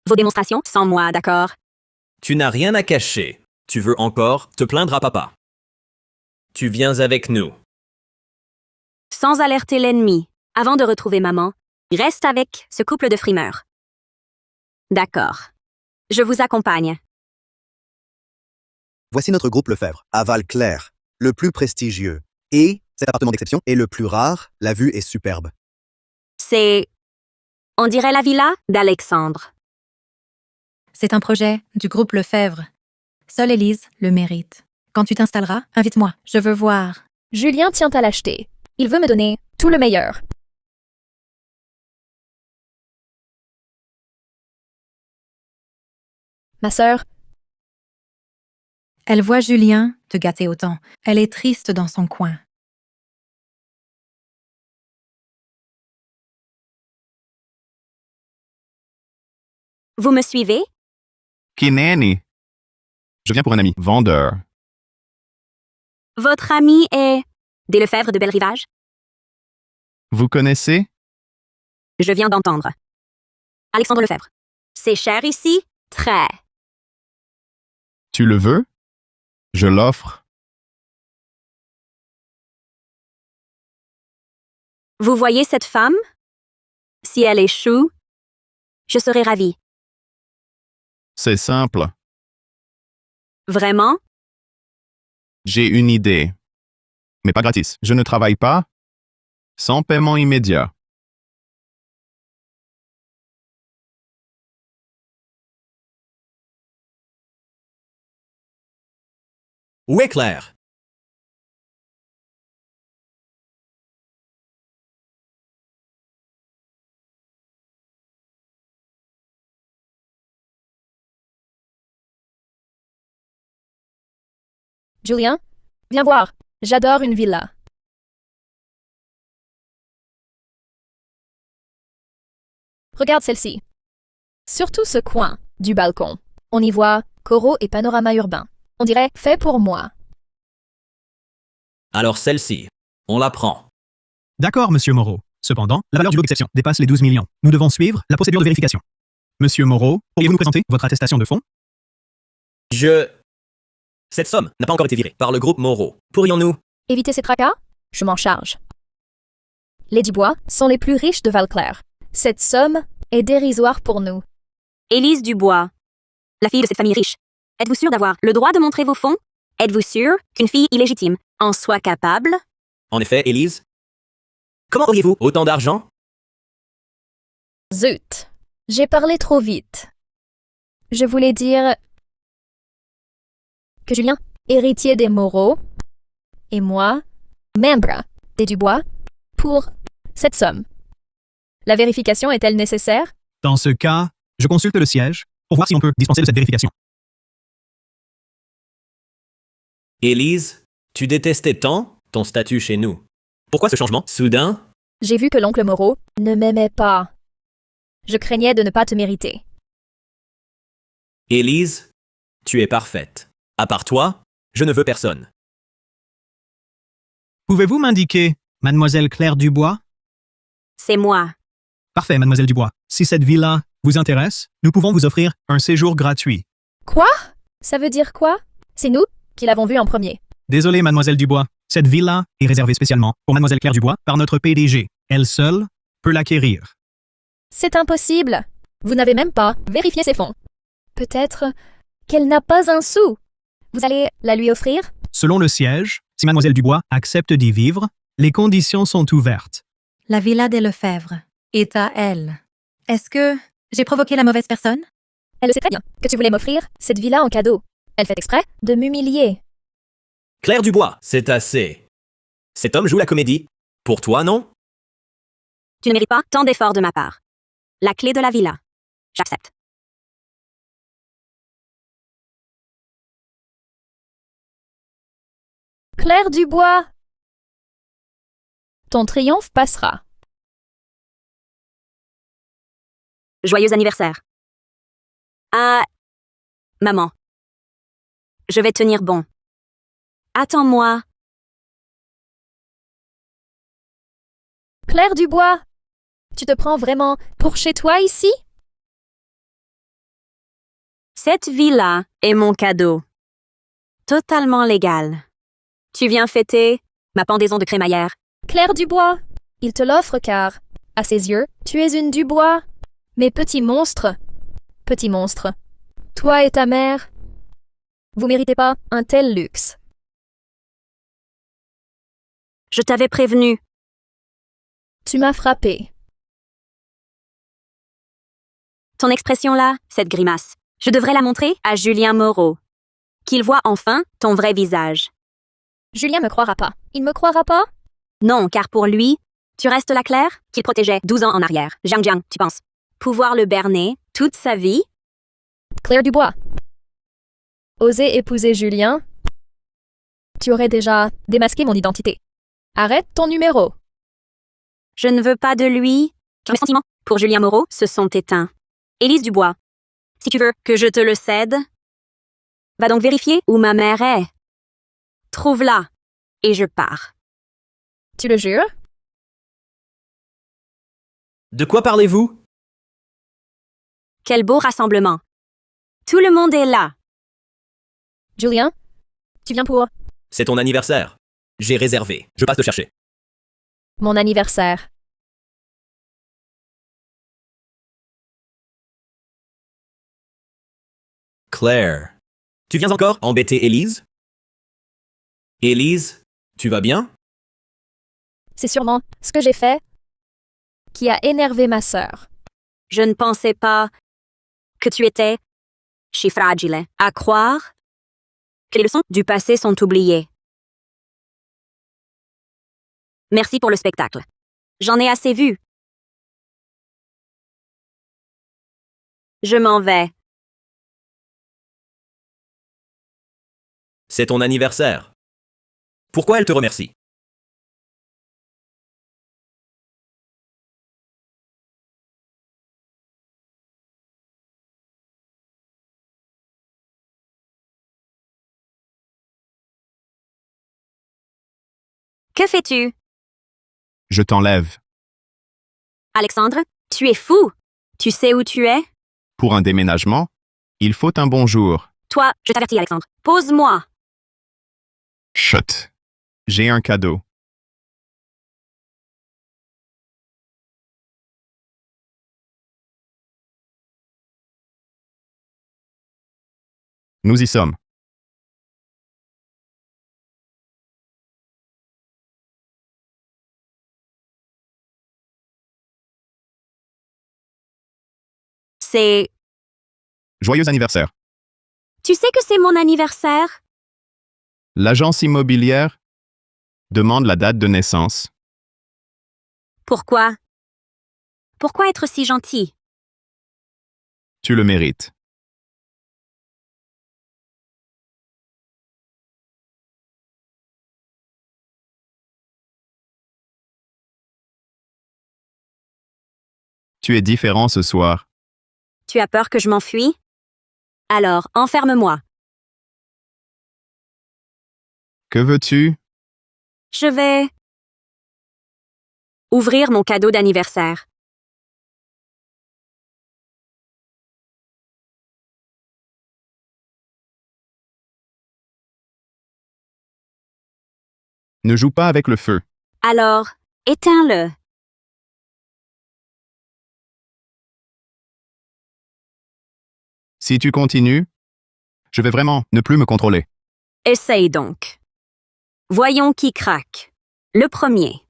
Vos démonstrations sans moi, d'accord? Tu n'as rien à cacher. Tu veux encore te plaindre à papa. Tu viens avec nous. Sans alerter l'ennemi, avant de retrouver maman, reste avec ce couple de frimeurs. D'accord. Je vous accompagne. Voici notre groupe Lefebvre, à Val-Clair, le plus prestigieux. Et cet appartement d'exception est le plus rare, la vue est superbe. C'est... On dirait la villa d'Alexandre. C'est un projet du groupe Lefebvre. Seule Élise le mérite. Quand tu t'installeras, invite-moi. Je veux voir. Julien tient à l'acheter. Il veut me donner tout le meilleur. Ma sœur, Elle voit Julien te gâter autant. Elle est triste dans son coin. Vous me suivez? Kineni. Je viens pour un ami. Vendeur. Votre ami est... des Lefebvre de Belle-Rivage? Vous connaissez? Je viens d'entendre. Alexandre Lefebvre. C'est cher ici? Très. Tu le veux? Je l'offre. Vous voyez cette femme? Si elle échoue, je serai ravie. C'est simple. Vraiment? J'ai une idée. Mais pas gratis. Je ne travaille pas. Sans paiement immédiat. Où est Claire? Julien, viens voir. J'adore une villa. Regarde celle-ci. Surtout ce coin du balcon. On y voit coraux et panorama urbain. On dirait fait pour moi. Alors celle-ci. On la prend. D'accord, monsieur Moreau. Cependant, la valeur du lot d'exception dépasse les 12 millions. Nous devons suivre la procédure de vérification. Monsieur Moreau, pourriez-vous nous présenter votre attestation de fonds? Cette somme n'a pas encore été virée par le groupe Moreau. Pourrions-nous... Éviter ces tracas? Je m'en charge. Les Dubois sont les plus riches de Val-Clair. Cette somme est dérisoire pour nous. Élise Dubois, la fille de cette famille riche. Êtes-vous sûre d'avoir le droit de montrer vos fonds? Êtes-vous sûre qu'une fille illégitime en soit capable? En effet, Élise. Comment auriez-vous autant d'argent? Zut! J'ai parlé trop vite. Je voulais dire que Julien, héritier des Moreau, et moi, membre des Dubois, pour cette somme. La vérification est-elle nécessaire? Dans ce cas, je consulte le siège pour voir si on peut dispenser de cette vérification. Élise, tu détestais tant ton statut chez nous. Pourquoi ce changement soudain? J'ai vu que l'oncle Moreau ne m'aimait pas. Je craignais de ne pas te mériter. Élise, tu es parfaite. À part toi, je ne veux personne. Pouvez-vous m'indiquer, mademoiselle Claire Dubois? C'est moi. Parfait, mademoiselle Dubois. Si cette villa vous intéresse, nous pouvons vous offrir un séjour gratuit. Quoi? Ça veut dire quoi? C'est nous qui l'avons vu en premier. Désolé, mademoiselle Dubois. Cette villa est réservée spécialement pour mademoiselle Claire Dubois par notre PDG. Elle seule peut l'acquérir. C'est impossible. Vous n'avez même pas vérifié ses fonds. Peut-être qu'elle n'a pas un sou. Vous allez la lui offrir? Selon le siège, si mademoiselle Dubois accepte d'y vivre, les conditions sont ouvertes. La villa des Lefebvre est à elle. Est-ce que j'ai provoqué la mauvaise personne? Elle sait très bien que tu voulais m'offrir cette villa en cadeau. Elle fait exprès de m'humilier. Claire Dubois, c'est assez. Cet homme joue la comédie. Pour toi, non? Tu ne mérites pas tant d'efforts de ma part. La clé de la villa. J'accepte. Claire Dubois! Ton triomphe passera. Joyeux anniversaire. Ah, maman. Je vais tenir bon. Attends-moi. Claire Dubois! Tu te prends vraiment pour chez toi ici? Cette villa est mon cadeau. Totalement légal. Tu viens fêter ma pendaison de crémaillère. Claire Dubois! Il te l'offre car, à ses yeux, tu es une Dubois. Mais petit monstre, toi et ta mère, vous méritez pas un tel luxe. Je t'avais prévenu. Tu m'as frappé. Ton expression là, cette grimace, je devrais la montrer à Julien Moreau. Qu'il voit enfin ton vrai visage. Julien me croira pas. Il me croira pas? Non, car pour lui, tu restes la Claire qu'il protégeait 12 ans en arrière. Jiang Jiang, tu penses pouvoir le berner toute sa vie? Claire Dubois. Oser épouser Julien? Tu aurais déjà démasqué mon identité. Arrête ton numéro. Je ne veux pas de lui, car mes sentiments pour Julien Moreau se sont éteints. Élise Dubois, si tu veux que je te le cède, va donc vérifier où ma mère est. Trouve-la, et je pars. Tu le jures? De quoi parlez-vous? Quel beau rassemblement. Tout le monde est là. Julien, tu viens pour C'est ton anniversaire. J'ai réservé. Je passe te chercher. mon anniversaire. Claire, tu viens encore embêter Élise? Élise, tu vas bien? C'est sûrement ce que j'ai fait qui a énervé ma sœur. Je ne pensais pas que tu étais si fragile à croire que les leçons du passé sont oubliées. Merci pour le spectacle. J'en ai assez vu. Je m'en vais. C'est ton anniversaire. Pourquoi elle te remercie? Que fais-tu? Je t'enlève. Alexandre, tu es fou. Tu sais où tu es? Pour un déménagement, il faut un bonjour. Toi, je t'avertis, Alexandre. Pose-moi. Chut. J'ai un cadeau. Nous y sommes. C'est Joyeux anniversaire. Tu sais que c'est mon anniversaire? L'agence immobilière demande la date de naissance. Pourquoi? Pourquoi être si gentil? Tu le mérites. Tu es différent ce soir. Tu as peur que je m'enfuis? Alors, enferme-moi. Que veux-tu? Je vais ouvrir mon cadeau d'anniversaire. Ne joue pas avec le feu. Alors, éteins-le. Si tu continues, je vais vraiment ne plus me contrôler. Essaye donc. Voyons qui craque. Le premier.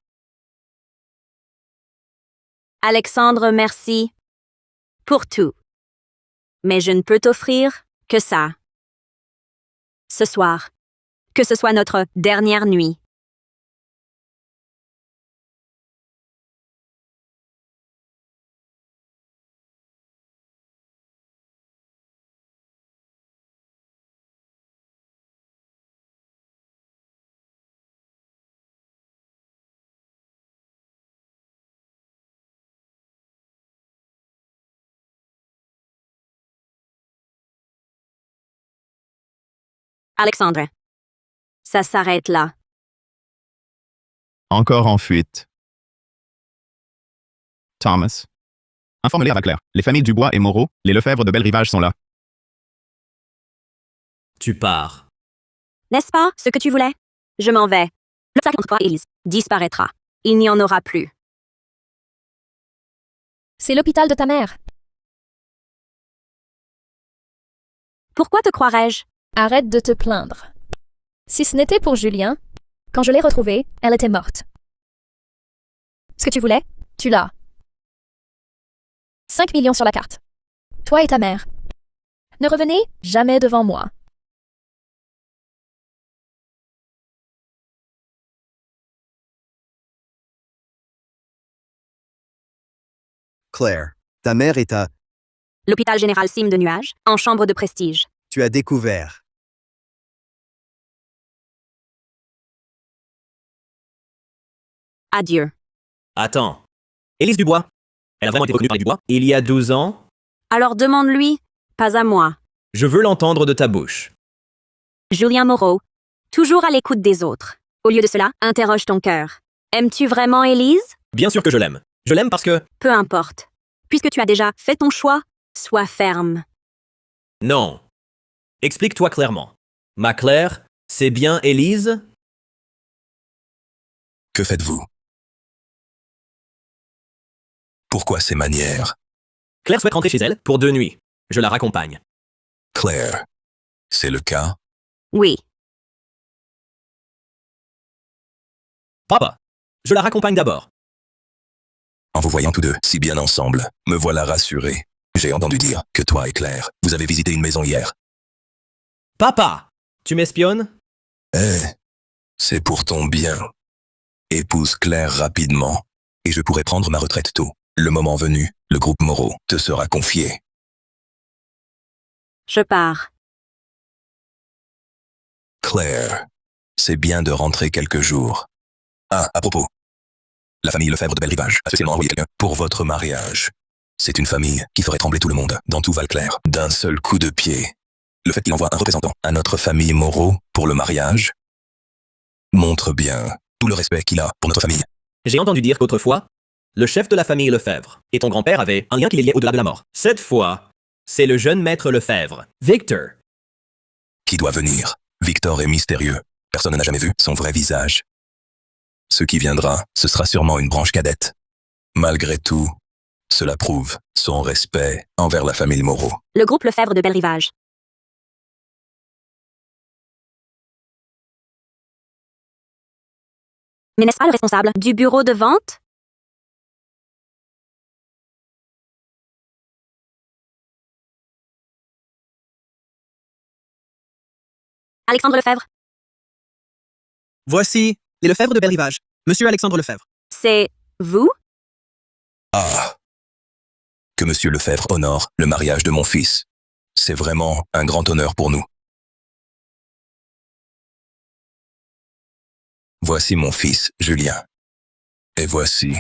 Alexandre, merci pour tout. Mais je ne peux t'offrir que ça. Ce soir. Que ce soit notre dernière nuit. Alexandre. Ça s'arrête là. Encore en fuite. Thomas. Informe-les à Claire. Les familles Dubois et Moreau, les Lefebvre de Belle-Rivage sont là. Tu pars. N'est-ce pas ce que tu voulais? Je m'en vais. L'obstacle entre toi et Elise disparaîtra. Il n'y en aura plus. C'est l'hôpital de ta mère. Pourquoi te croirais-je? Arrête de te plaindre. Si ce n'était pour Julien, quand je l'ai retrouvée, elle était morte. Ce que tu voulais, tu l'as. 5 millions sur la carte. Toi et ta mère. Ne revenez jamais devant moi. Claire, ta mère est à... L'hôpital général Cime de Nuages, en chambre de prestige. Tu as découvert. Adieu. Attends. Élise Dubois. Elle a vraiment été reconnue par les Dubois il y a 12 ans. Alors demande-lui, pas à moi. Je veux l'entendre de ta bouche. Julien Moreau, toujours à l'écoute des autres. Au lieu de cela, interroge ton cœur. Aimes-tu vraiment Élise? Bien sûr que je l'aime. Je l'aime parce que... Peu importe. Puisque tu as déjà fait ton choix, sois ferme. Non. Explique-toi clairement. Ma Claire, c'est bien Élise? Que faites-vous? Pourquoi ces manières? Claire souhaite rentrer chez elle pour 2 nuits. Je la raccompagne. Claire, c'est le cas? Oui. Papa, je la raccompagne d'abord. En vous voyant tous deux si bien ensemble, me voilà rassuré. J'ai entendu dire que toi et Claire, vous avez visité une maison hier. Papa, tu m'espionnes? Eh, c'est pour ton bien. Épouse Claire rapidement, et je pourrai prendre ma retraite tôt. Le moment venu, le groupe Moreau te sera confié. Je pars. Claire, c'est bien de rentrer quelques jours. Ah, à propos. La famille Lefebvre de Belle-Rivage a spécialement envoyé quelqu'un pour votre mariage. C'est une famille qui ferait trembler tout le monde dans tout Val-Clair d'un seul coup de pied. Le fait qu'il envoie un représentant à notre famille Moreau pour le mariage montre bien tout le respect qu'il a pour notre famille. J'ai entendu dire qu'autrefois, le chef de la famille Lefebvre et ton grand-père avaient un lien qui les liait au-delà de la mort. Cette fois, c'est le jeune maître Lefebvre, Victor. Qui doit venir? Victor est mystérieux. Personne n'a jamais vu son vrai visage. Ce qui viendra, ce sera sûrement une branche cadette. Malgré tout, cela prouve son respect envers la famille Moreau. Le groupe Lefebvre de Belle-Rivage. Mais n'est-ce pas le responsable du bureau de vente? Alexandre Lefebvre. Voici les Lefebvre de Belle-Rivage. Monsieur Alexandre Lefebvre. C'est vous? Ah. Que Monsieur Lefebvre honore le mariage de mon fils. C'est vraiment un grand honneur pour nous. Voici mon fils, Julien. Et voici...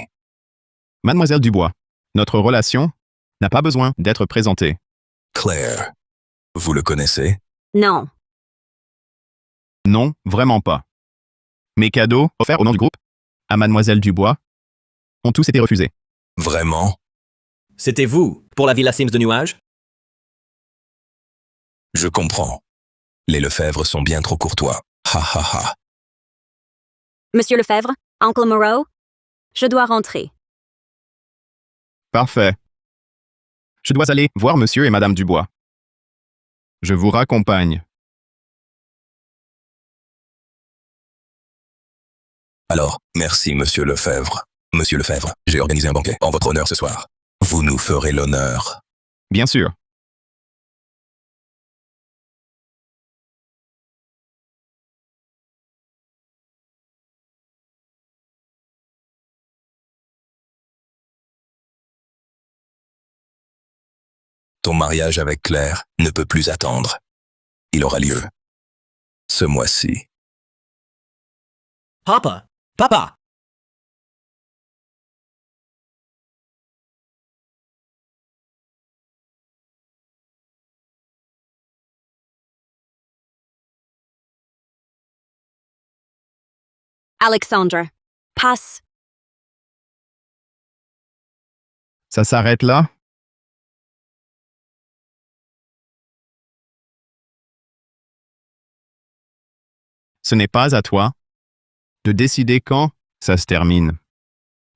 Mademoiselle Dubois, notre relation n'a pas besoin d'être présentée. Claire. Vous le connaissez? Non. Non, vraiment pas. Mes cadeaux, offerts au nom du groupe, à Mademoiselle Dubois, ont tous été refusés. Vraiment? C'était vous, pour la Villa Sims de Nuages? Je comprends. Les Lefebvre sont bien trop courtois. Ha ha ha. Monsieur Lefebvre, Uncle Moreau, je dois rentrer. Parfait. Je dois aller voir Monsieur et Madame Dubois. Je vous raccompagne. Alors, merci, Monsieur Lefebvre. Monsieur Lefebvre, j'ai organisé un banquet en votre honneur ce soir. Vous nous ferez l'honneur. Bien sûr. Ton mariage avec Claire ne peut plus attendre. Il aura lieu ce mois-ci. Papa! Papa! Alexandre, passe. Ça s'arrête là? Ce n'est pas à toi de décider quand ça se termine.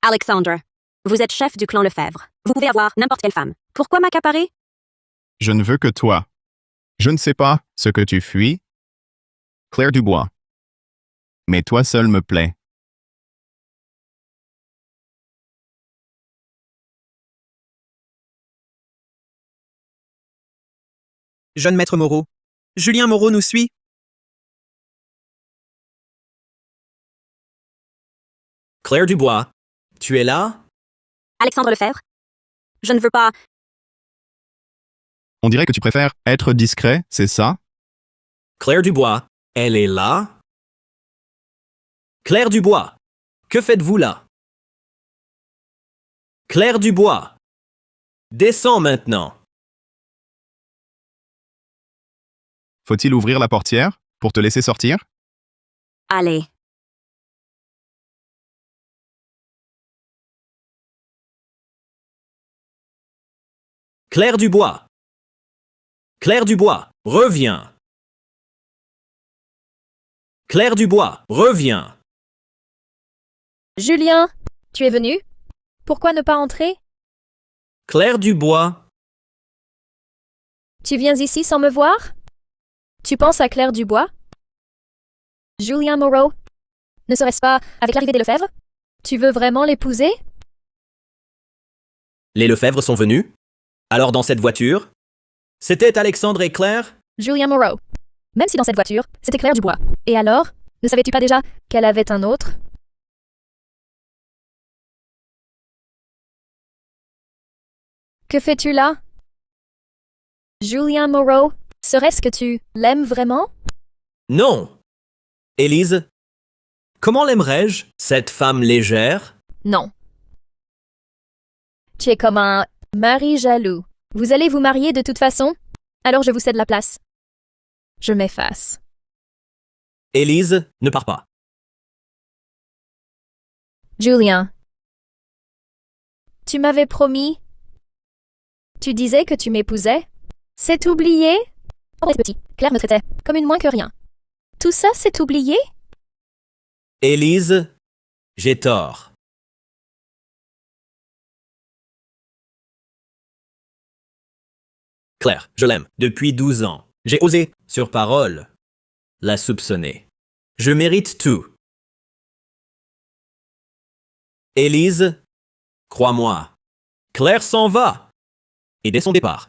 Alexandre, vous êtes chef du clan Lefebvre. Vous pouvez avoir n'importe quelle femme. Pourquoi m'accaparer? Je ne veux que toi. Je ne sais pas ce que tu fuis, Claire Dubois. Mais toi seul me plaît. Jeune maître Moreau. Julien Moreau nous suit. Claire Dubois, tu es là? Alexandre Lefebvre? Je ne veux pas... On dirait que tu préfères être discret, c'est ça? Claire Dubois, elle est là? Claire Dubois, que faites-vous là? Claire Dubois, descends maintenant. Faut-il ouvrir la portière pour te laisser sortir? Allez. Claire Dubois. Claire Dubois, reviens. Claire Dubois, reviens. Julien, tu es venu? Pourquoi ne pas entrer? Claire Dubois. Tu viens ici sans me voir? Tu penses à Claire Dubois? Julien Moreau? Ne serait-ce pas avec l'arrivée des Lefebvre? Tu veux vraiment l'épouser? Les Lefebvre sont venus? Alors dans cette voiture? C'était Alexandre et Claire? Julien Moreau. Même si dans cette voiture, c'était Claire Dubois. Et alors? Ne savais-tu pas déjà qu'elle avait un autre? Que fais-tu là? Julien Moreau, serait-ce que tu l'aimes vraiment? Non. Élise, comment l'aimerais-je, cette femme légère? Non. Tu es comme un mari jaloux. Vous allez vous marier de toute façon? Alors je vous cède la place. Je m'efface. Élise, ne pars pas. Julien. Tu m'avais promis. Tu disais que tu m'épousais? C'est oublié? Oh, petit, Claire me traitait comme une moins que rien. Tout ça, c'est oublié? Élise, j'ai tort. Claire, je l'aime depuis 12 ans. J'ai osé, sur parole, la soupçonner. Je mérite tout. Élise, crois-moi, Claire s'en va. Et dès son départ,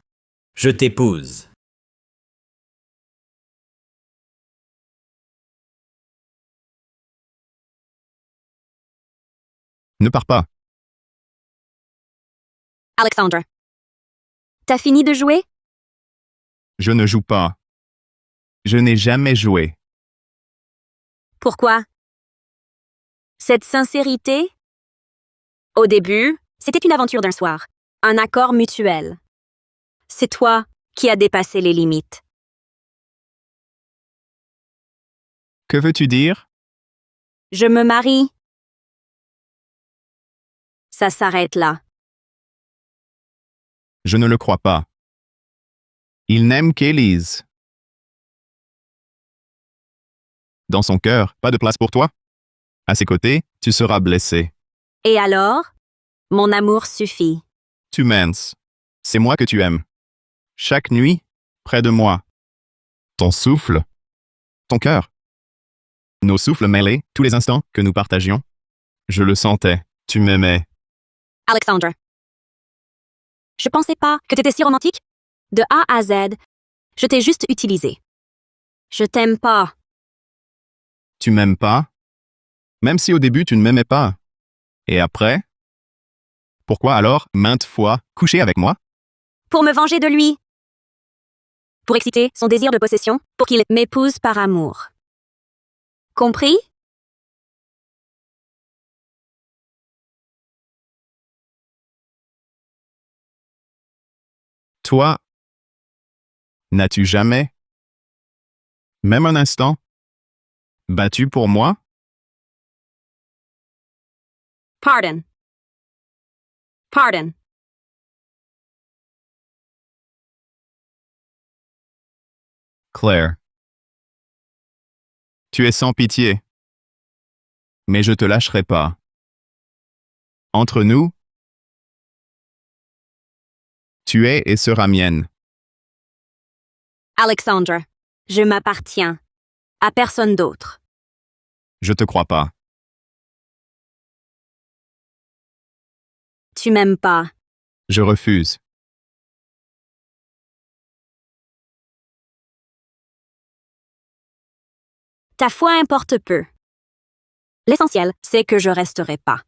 je t'épouse. Ne pars pas. Alexandre. T'as fini de jouer? Je ne joue pas. Je n'ai jamais joué. Pourquoi? Cette sincérité? Au début, c'était une aventure d'un soir, un accord mutuel. C'est toi qui as dépassé les limites. Que veux-tu dire? Je me marie. Ça s'arrête là. Je ne le crois pas. Il n'aime qu'Élise. Dans son cœur, pas de place pour toi? À ses côtés, tu seras blessé. Et alors? Mon amour suffit. Tu m'aimes. C'est moi que tu aimes. Chaque nuit, près de moi. Ton souffle. Ton cœur. Nos souffles mêlés, tous les instants que nous partagions. Je le sentais. Tu m'aimais. Alexandre. Je pensais pas que t'étais si romantique. De A à Z, je t'ai juste utilisé. Je t'aime pas. Tu m'aimes pas? Même si au début tu ne m'aimais pas. Et après? Pourquoi alors, maintes fois, coucher avec moi? Pour me venger de lui. Pour exciter son désir de possession, pour qu'il m'épouse par amour. Compris? Toi, n'as-tu jamais, même un instant, battu pour moi? Pardon. Pardon. Claire. Tu es sans pitié. Mais je te lâcherai pas. Entre nous, tu es et seras mienne. Alexandre, je m'appartiens. À personne d'autre. Je te crois pas. Tu m'aimes pas. Je refuse. Ta foi importe peu. L'essentiel, c'est que je resterai pas.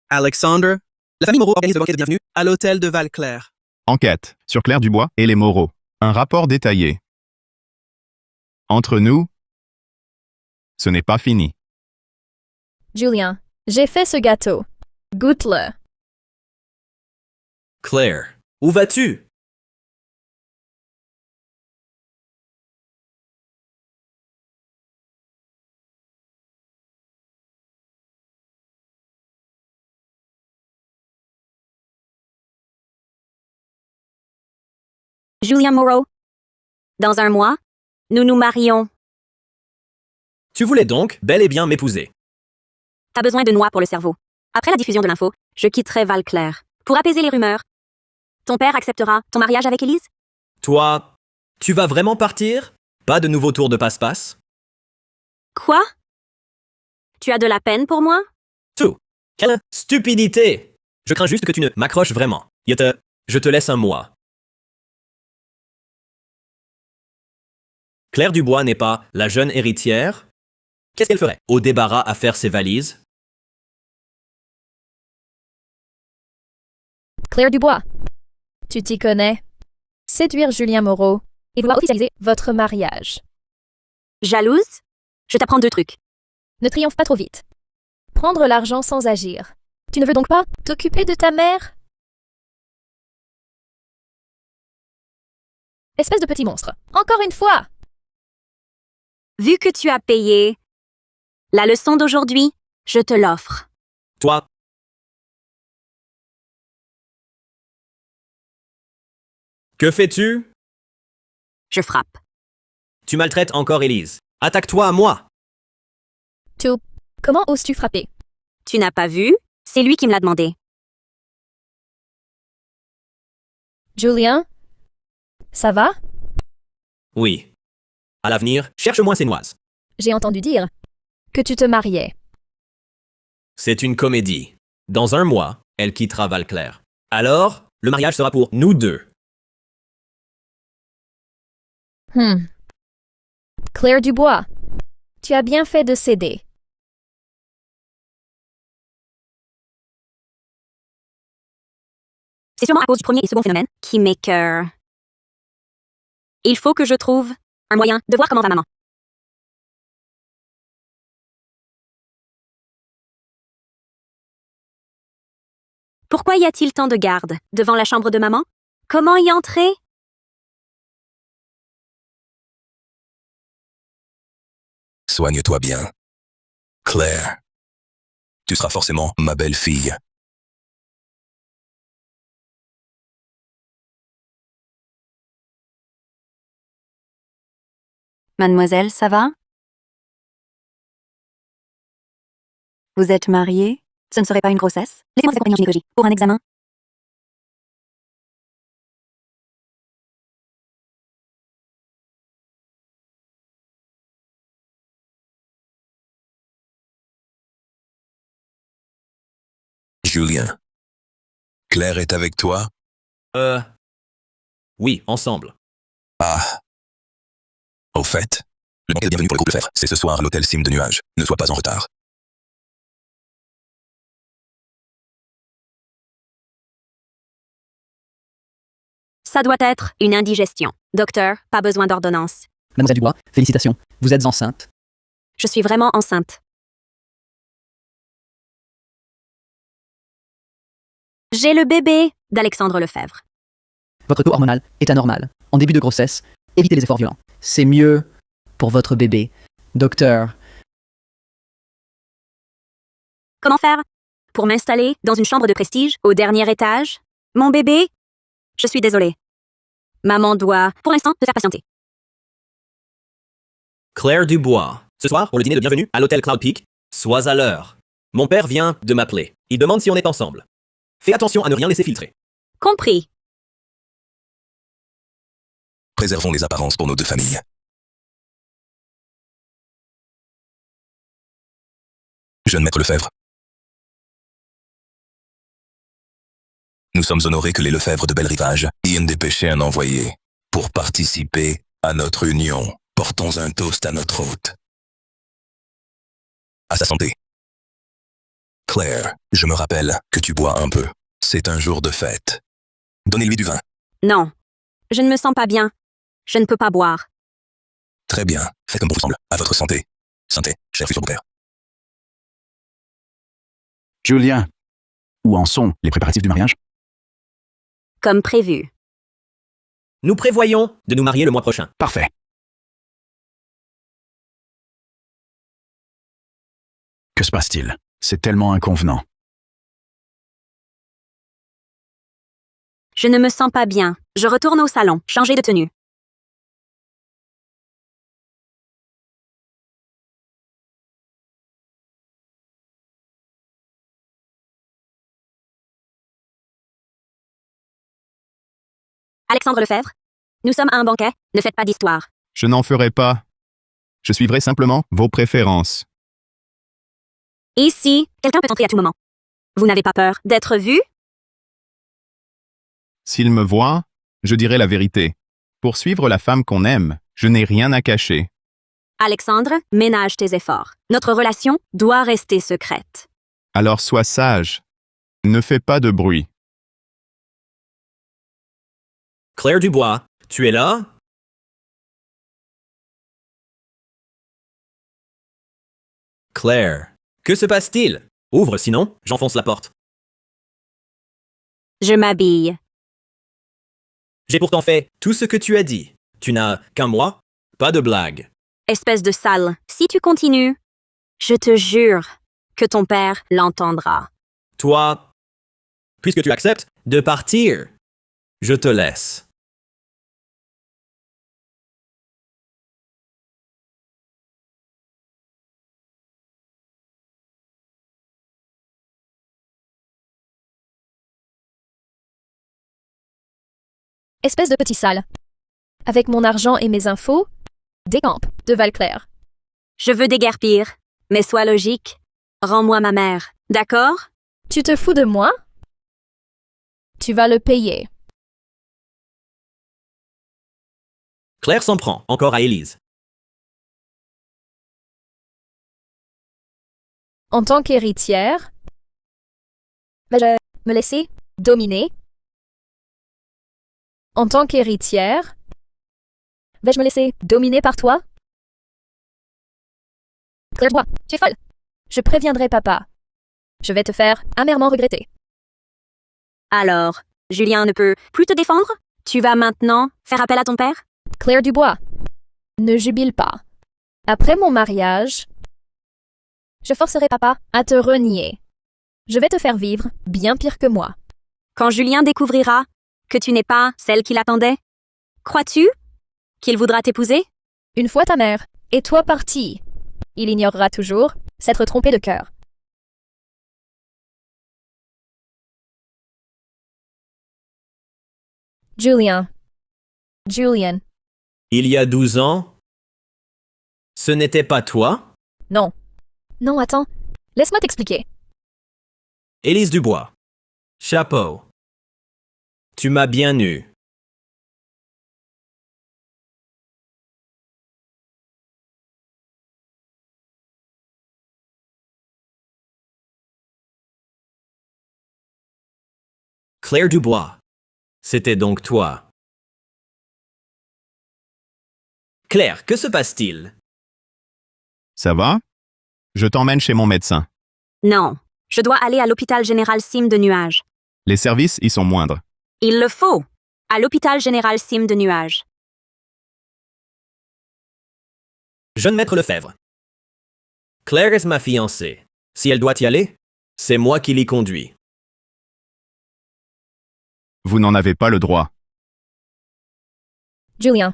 Alexandre, la famille Moreau organise le banquet de bienvenue à l'hôtel de Valclair. Enquête sur Claire Dubois et les Moreau. Un rapport détaillé. Entre nous, ce n'est pas fini. Julien, j'ai fait ce gâteau. Goûte-le. Claire, où vas-tu? Julien Moreau. Dans un mois, nous nous marions. Tu voulais donc bel et bien m'épouser. T'as besoin de noix pour le cerveau. Après la diffusion de l'info, je quitterai Valclair. Pour apaiser les rumeurs. Ton père acceptera ton mariage avec Élise? Toi, tu vas vraiment partir? Pas de nouveau tour de passe-passe? Quoi? Tu as de la peine pour moi? Tout. Quelle stupidité! Je crains juste que tu ne m'accroches vraiment. Je te laisse un mois. Claire Dubois n'est pas la jeune héritière? Qu'est-ce qu'elle ferait au débarras à faire ses valises? Claire Dubois. Tu t'y connais. Séduire Julien Moreau et vouloir officialiser votre mariage. Jalouse? Je t'apprends 2 trucs. Ne triomphe pas trop vite. Prendre l'argent sans agir. Tu ne veux donc pas t'occuper de ta mère? Espèce de petit monstre. Encore une fois! Vu que tu as payé, la leçon d'aujourd'hui, je te l'offre. Toi. Que fais-tu? Je frappe. Tu maltraites encore Élise. Attaque-toi à moi. Comment oses-tu frapper? Tu n'as pas vu? C'est lui qui me l'a demandé. Julien? Ça va? Oui. À l'avenir, cherche-moi ces noises. J'ai entendu dire que tu te mariais. C'est une comédie. Dans un mois, elle quittera Valclair. Alors, le mariage sera pour nous deux. Claire Dubois, tu as bien fait de céder. C'est sûrement à cause du premier et second phénomène qui m'écœure. Il faut que je trouve un moyen de voir comment va maman. Pourquoi y a-t-il tant de gardes devant la chambre de maman? Comment y entrer? Soigne-toi bien. Claire. Tu seras forcément ma belle-fille. Mademoiselle, ça va? Vous êtes mariée? Ce ne serait pas une grossesse? Laissez-moi vous accompagner en gynécologie pour un examen. Julien. Claire est avec toi? Oui, ensemble. Ah. Au fait, le banquet de bienvenue pour le couple Lefebvre, c'est ce soir à l'hôtel Cime de Nuages. Ne sois pas en retard. Ça doit être une indigestion. Docteur, pas besoin d'ordonnance. Mademoiselle Dubois, félicitations. Vous êtes enceinte. Je suis vraiment enceinte. J'ai le bébé d'Alexandre Lefebvre. Votre taux hormonal est anormal. En début de grossesse, évitez les efforts violents. C'est mieux pour votre bébé. Docteur, Comment faire? Pour m'installer dans une chambre de prestige au dernier étage? Mon bébé? Je suis désolée. Maman doit, pour l'instant, te faire patienter. Claire Dubois. Ce soir, pour le dîner de bienvenue à l'hôtel Cloud Peak, sois à l'heure. Mon père vient de m'appeler. Il demande si on est ensemble. Fais attention à ne rien laisser filtrer. Compris. Préservons les apparences pour nos deux familles. Jeune maître Lefebvre. Nous sommes honorés que les Lefebvre de Belle-Rivage aient dépêché un envoyé pour participer à notre union. Portons un toast à notre hôte. À sa santé. Claire, je me rappelle que tu bois un peu. C'est un jour de fête. Donnez-lui du vin. Non. Je ne me sens pas bien. Je ne peux pas boire. Très bien. Faites comme bon vous semble. À votre santé. Santé, cher futur beau-père. Julien, où en sont les préparatifs du mariage? Comme prévu. Nous prévoyons de nous marier le mois prochain. Parfait. Que se passe-t-il? C'est tellement inconvenant. Je ne me sens pas bien. Je retourne au salon, changer de tenue. Alexandre Lefebvre, nous sommes à un banquet, ne faites pas d'histoire. Je n'en ferai pas. Je suivrai simplement vos préférences. Ici, quelqu'un peut entrer à tout moment. Vous n'avez pas peur d'être vu? S'il me voit, je dirai la vérité. Pour suivre la femme qu'on aime, je n'ai rien à cacher. Alexandre, ménage tes efforts. Notre relation doit rester secrète. Alors sois sage. Ne fais pas de bruit. Claire Dubois, tu es là? Claire, que se passe-t-il? Ouvre, sinon, j'enfonce la porte. Je m'habille. J'ai pourtant fait tout ce que tu as dit. Tu n'as qu'un mois? Pas de blague. Espèce de sale, si tu continues, je te jure que ton père l'entendra. Toi, puisque tu acceptes de partir, je te laisse. Espèce de petit sale. Avec mon argent et mes infos, décampe de Valclair. Je veux déguerpir, mais sois logique. Rends-moi ma mère, d'accord? Tu te fous de moi? Tu vas le payer. Claire s'en prend encore à Élise. En tant qu'héritière, vais-je me laisser dominer? En tant qu'héritière, vais-je me laisser dominer par toi? Claire Dubois, tu es folle. Je préviendrai papa. Je vais te faire amèrement regretter. Alors, Julien ne peut plus te défendre? Tu vas maintenant faire appel à ton père? Claire Dubois, ne jubile pas. Après mon mariage, je forcerai papa à te renier. Je vais te faire vivre bien pire que moi. Quand Julien découvrira que tu n'es pas celle qu'il attendait, crois-tu qu'il voudra t'épouser? Une fois ta mère et toi partis, il ignorera toujours s'être trompé de cœur. Julien. Julian. Il y a 12 ans, ce n'était pas toi? Non. Non, attends. Laisse-moi t'expliquer. Élise Dubois. Chapeau. Tu m'as bien eu. Claire Dubois. C'était donc toi. Claire, que se passe-t-il? Ça va? Je t'emmène chez mon médecin. Non, je dois aller à l'hôpital général Sim de Nuages. Les services y sont moindres. Il le faut. À l'hôpital général Sim de Nuages. Jeune maître Lefebvre. Claire est ma fiancée. Si elle doit y aller, c'est moi qui l'y conduis. Vous n'en avez pas le droit. Julien.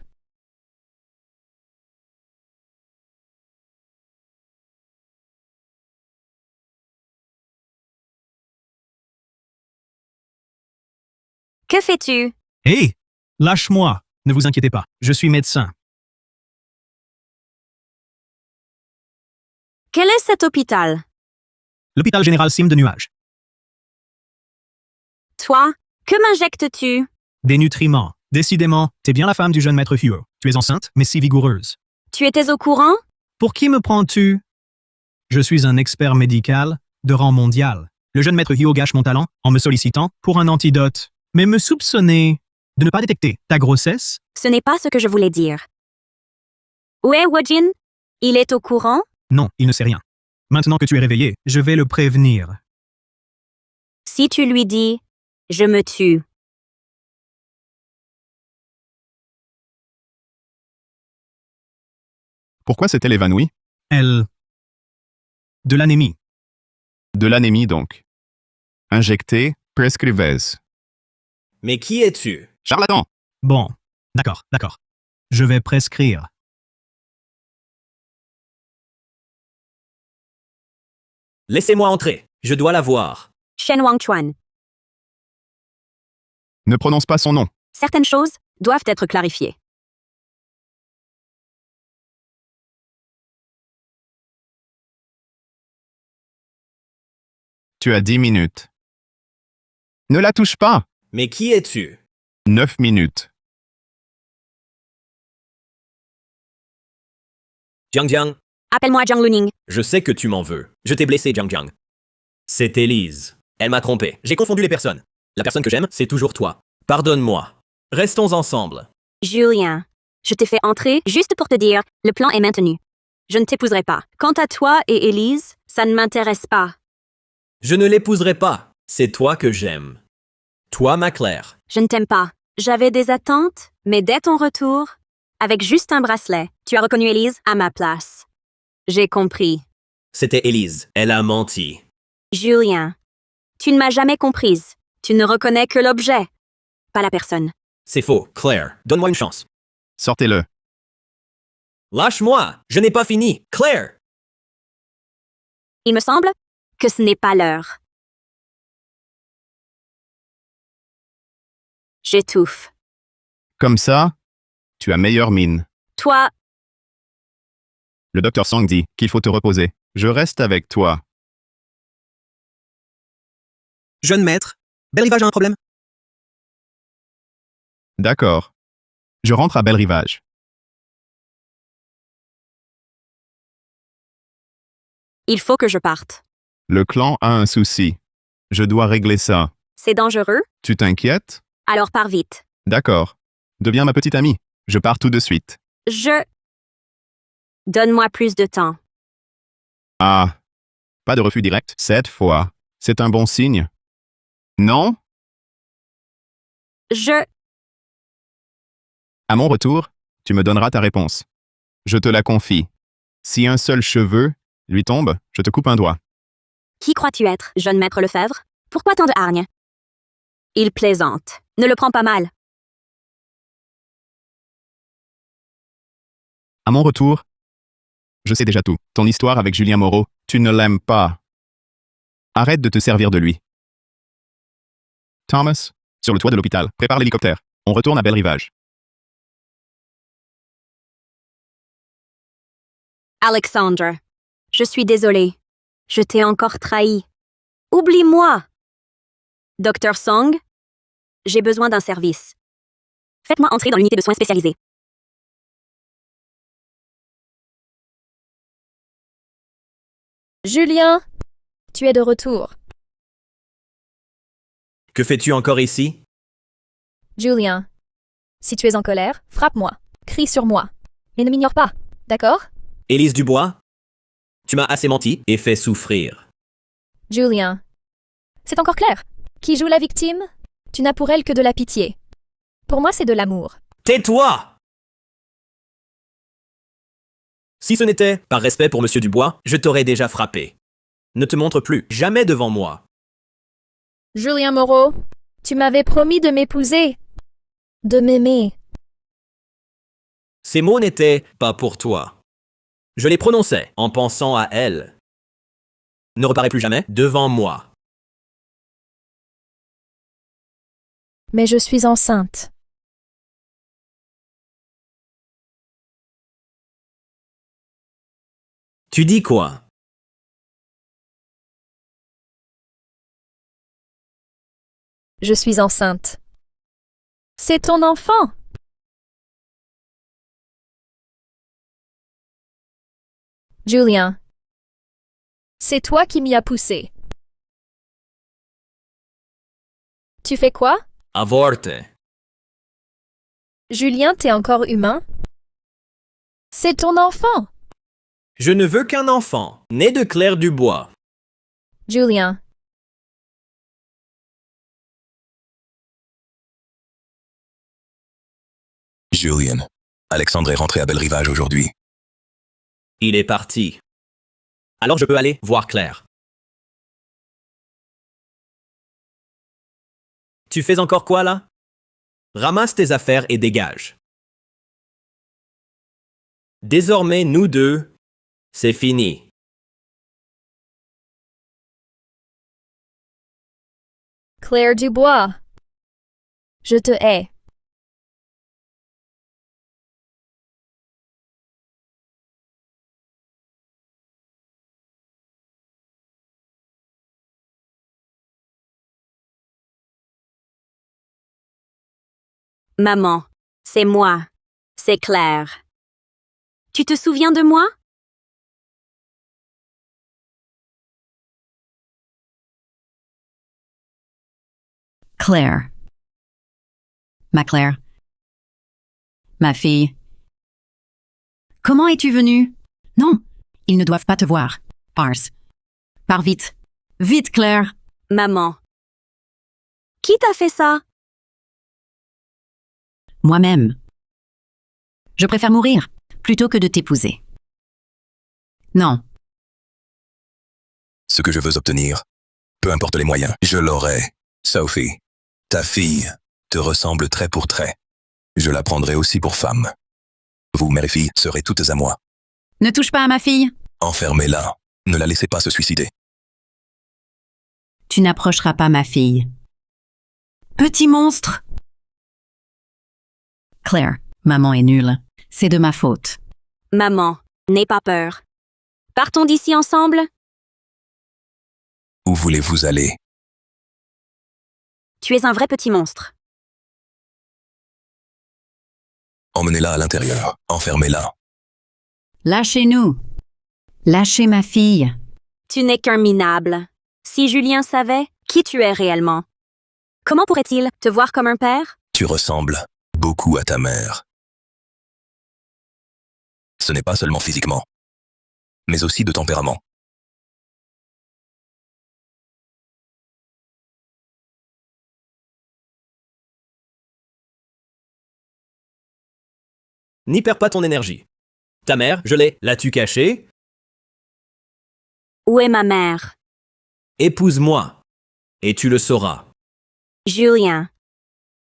Que fais-tu? Hé, lâche-moi. Ne vous inquiétez pas, je suis médecin. Quel est cet hôpital? L'hôpital général Sim de Nuages. Toi, que m'injectes-tu? Des nutriments. Décidément, t'es bien la femme du jeune maître Huot. Tu es enceinte, mais si vigoureuse. Tu étais au courant? Pour qui me prends-tu? Je suis un expert médical de rang mondial. Le jeune maître Huot gâche mon talent en me sollicitant pour un antidote. Mais me soupçonner de ne pas détecter ta grossesse? Ce n'est pas ce que je voulais dire. Où est Wojin? Il est au courant? Non, il ne sait rien. Maintenant que tu es réveillé, je vais le prévenir. Si tu lui dis, je me tue. Pourquoi s'est-elle évanouie? Elle... De l'anémie. De l'anémie, donc. Injectée, prescrivez. Mais qui es-tu? Charlatan! Bon, d'accord. Je vais prescrire. Laissez-moi entrer. Je dois la voir. Shen Wangchuan. Ne prononce pas son nom. Certaines choses doivent être clarifiées. Tu as 10 minutes. Ne la touche pas! Mais qui es-tu? 9 minutes. Jiang Jiang, Appelle-moi Jiang Luning. je sais que tu m'en veux. Je t'ai blessé, Jiang Jiang. C'est Élise. Elle m'a trompé. J'ai confondu les personnes. La personne que j'aime, c'est toujours toi. Pardonne-moi. Restons ensemble. Julien, je t'ai fait entrer juste pour te dire, le plan est maintenu. Je ne t'épouserai pas. Quant à toi et Élise, ça ne m'intéresse pas. Je ne l'épouserai pas. C'est toi que j'aime. Toi, ma Claire. Je ne t'aime pas. J'avais des attentes, mais dès ton retour, avec juste un bracelet, tu as reconnu Élise à ma place. J'ai compris. C'était Élise. Elle a menti. Julien, tu ne m'as jamais comprise. Tu ne reconnais que l'objet, pas la personne. C'est faux. Claire, donne-moi une chance. Sortez-le. Lâche-moi. Je n'ai pas fini. Claire. Il me semble que ce n'est pas l'heure. J'étouffe. Comme ça, tu as meilleure mine. Toi, Le docteur Sang dit qu'il faut te reposer. Je reste avec toi. Jeune maître, Bel Rivage a un problème? D'accord. Je rentre à Bel Rivage. Il faut que je parte. Le clan a un souci. Je dois régler ça. C'est dangereux? Tu t'inquiètes? Alors pars vite. D'accord. Deviens ma petite amie. Je pars tout de suite. Donne-moi plus de temps. Ah. Pas de refus direct cette fois. C'est un bon signe. Non? À mon retour, tu me donneras ta réponse. Je te la confie. Si un seul cheveu lui tombe, je te coupe un doigt. Qui crois-tu être, jeune maître Lefebvre? Pourquoi tant de hargne? Il plaisante. Ne le prends pas mal. À mon retour, je sais déjà tout. Ton histoire avec Julien Moreau, tu ne l'aimes pas. Arrête de te servir de lui. Thomas, sur le toit de l'hôpital, prépare l'hélicoptère. On retourne à Belle-Rivage. Alexandre, je suis désolée. Je t'ai encore trahi. Oublie-moi. Docteur Song, j'ai besoin d'un service. Faites-moi entrer dans l'unité de soins spécialisés. Julien, tu es de retour. Que fais-tu encore ici? Julien, si tu es en colère, frappe-moi, crie sur moi. Mais ne m'ignore pas, d'accord? Élise Dubois, tu m'as assez menti et fait souffrir. Julien, c'est encore clair. Qui joue la victime? Tu n'as pour elle que de la pitié. Pour moi, c'est de l'amour. Tais-toi! Si ce n'était par respect pour Monsieur Dubois, je t'aurais déjà frappé. Ne te montre plus jamais devant moi. Julien Moreau, tu m'avais promis de m'épouser, de m'aimer. Ces mots n'étaient pas pour toi. Je les prononçais en pensant à elle. Ne reparais plus jamais devant moi. Mais je suis enceinte. Tu dis quoi? Je suis enceinte. C'est ton enfant. Julien, c'est toi qui m'y as poussé. Tu fais quoi? Avorte. Julien, t'es encore humain? C'est ton enfant. Je ne veux qu'un enfant, né de Claire Dubois. Julien. Julien. Alexandre est rentré à Belle-Rivage aujourd'hui. Il est parti. Alors je peux aller voir Claire. Tu fais encore quoi là? Ramasse tes affaires et dégage. Désormais, nous deux, c'est fini. Claire Dubois. Je te hais. Maman, c'est moi. C'est Claire. Tu te souviens de moi? Claire. Ma Claire. Ma fille. Comment es-tu venue? Non, ils ne doivent pas te voir. Pars. Pars vite. Vite, Claire. Maman. Qui t'a fait ça? Moi-même. Je préfère mourir plutôt que de t'épouser. Non. Ce que je veux obtenir, peu importe les moyens, je l'aurai. Sophie, ta fille, te ressemble trait pour trait. Je la prendrai aussi pour femme. Vous, mère et fille, serez toutes à moi. Ne touche pas à ma fille. Enfermez-la. Ne la laissez pas se suicider. Tu n'approcheras pas ma fille. Petit monstre. Claire, maman est nulle. C'est de ma faute. Maman, n'aie pas peur. Partons d'ici ensemble? Où voulez-vous aller? Tu es un vrai petit monstre. Emmenez-la à l'intérieur. Enfermez-la. Lâchez-nous. Lâchez ma fille. Tu n'es qu'un minable. Si Julien savait qui tu es réellement, comment pourrait-il te voir comme un père? Tu ressembles beaucoup à ta mère. Ce n'est pas seulement physiquement, mais aussi de tempérament. N'y perds pas ton énergie. Ta mère, je l'ai. L'as-tu cachée? Où est ma mère? Épouse-moi, et tu le sauras. Julien.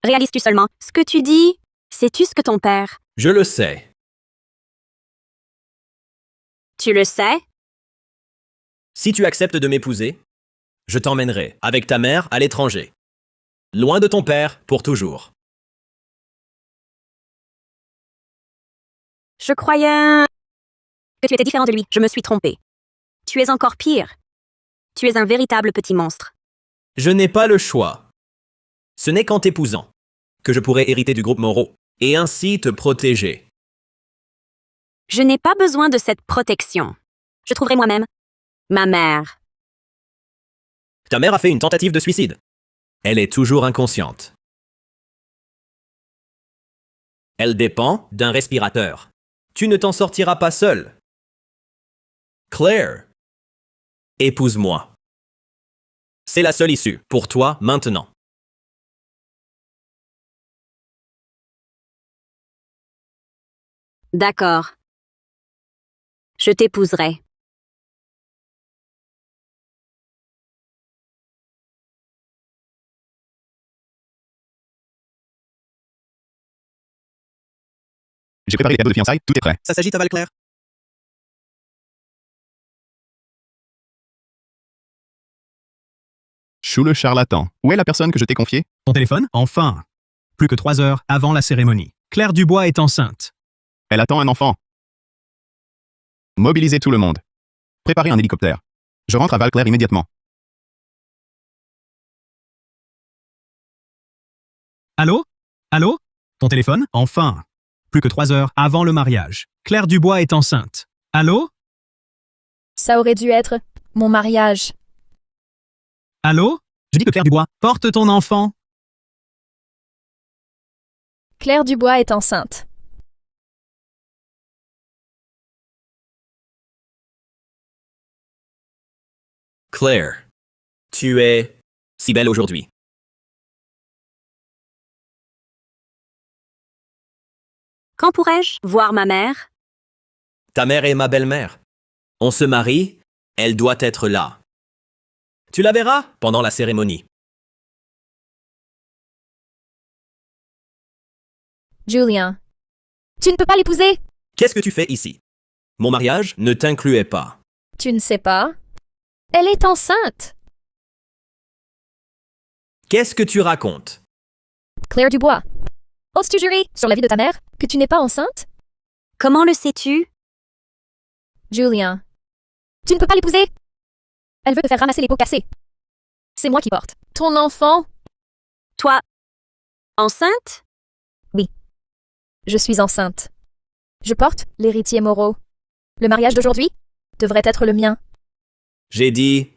Réalises-tu seulement ce que tu dis? Sais-tu ce que ton père? Je le sais. Tu le sais? Si tu acceptes de m'épouser, je t'emmènerai avec ta mère à l'étranger. Loin de ton père pour toujours. Je croyais que tu étais différent de lui. Je me suis trompée. Tu es encore pire. Tu es un véritable petit monstre. Je n'ai pas le choix. Ce n'est qu'en t'épousant que je pourrai hériter du groupe Moreau et ainsi te protéger. Je n'ai pas besoin de cette protection. Je trouverai moi-même ma mère. Ta mère a fait une tentative de suicide. Elle est toujours inconsciente. Elle dépend d'un respirateur. Tu ne t'en sortiras pas seul. Claire, épouse-moi. C'est la seule issue pour toi maintenant. D'accord. Je t'épouserai. J'ai préparé les cadeaux de fiançailles, tout est prêt. Ça s'agit à Val-Clair. Chou le charlatan. Où est la personne que je t'ai confiée? Ton téléphone? Enfin. Plus que 3 heures avant la cérémonie. Claire Dubois est enceinte. Elle attend un enfant. Mobilisez tout le monde. Préparez un hélicoptère. Je rentre à Val-Clair immédiatement. Allô? Allô? Ton téléphone? Enfin. Plus que 3 heures avant le mariage. Claire Dubois est enceinte. Allô? Ça aurait dû être mon mariage. Allô? Je dis que Claire Dubois porte ton enfant. Claire Dubois est enceinte. Claire, tu es si belle aujourd'hui. Quand pourrais-je voir ma mère? Ta mère est ma belle-mère. On se marie, elle doit être là. Tu la verras pendant la cérémonie. Julien. Tu ne peux pas l'épouser? Qu'est-ce que tu fais ici? Mon mariage ne t'incluait pas. Tu ne sais pas? Elle est enceinte. Qu'est-ce que tu racontes? Claire Dubois. Oses-tu jurer sur la vie de ta mère que tu n'es pas enceinte? Comment le sais-tu? Julien. Tu ne peux pas l'épouser? Elle veut te faire ramasser les pots cassés. C'est moi qui porte ton enfant. Toi, enceinte? Oui. Je suis enceinte. Je porte l'héritier Moreau. Le mariage d'aujourd'hui devrait être le mien. J'ai dit,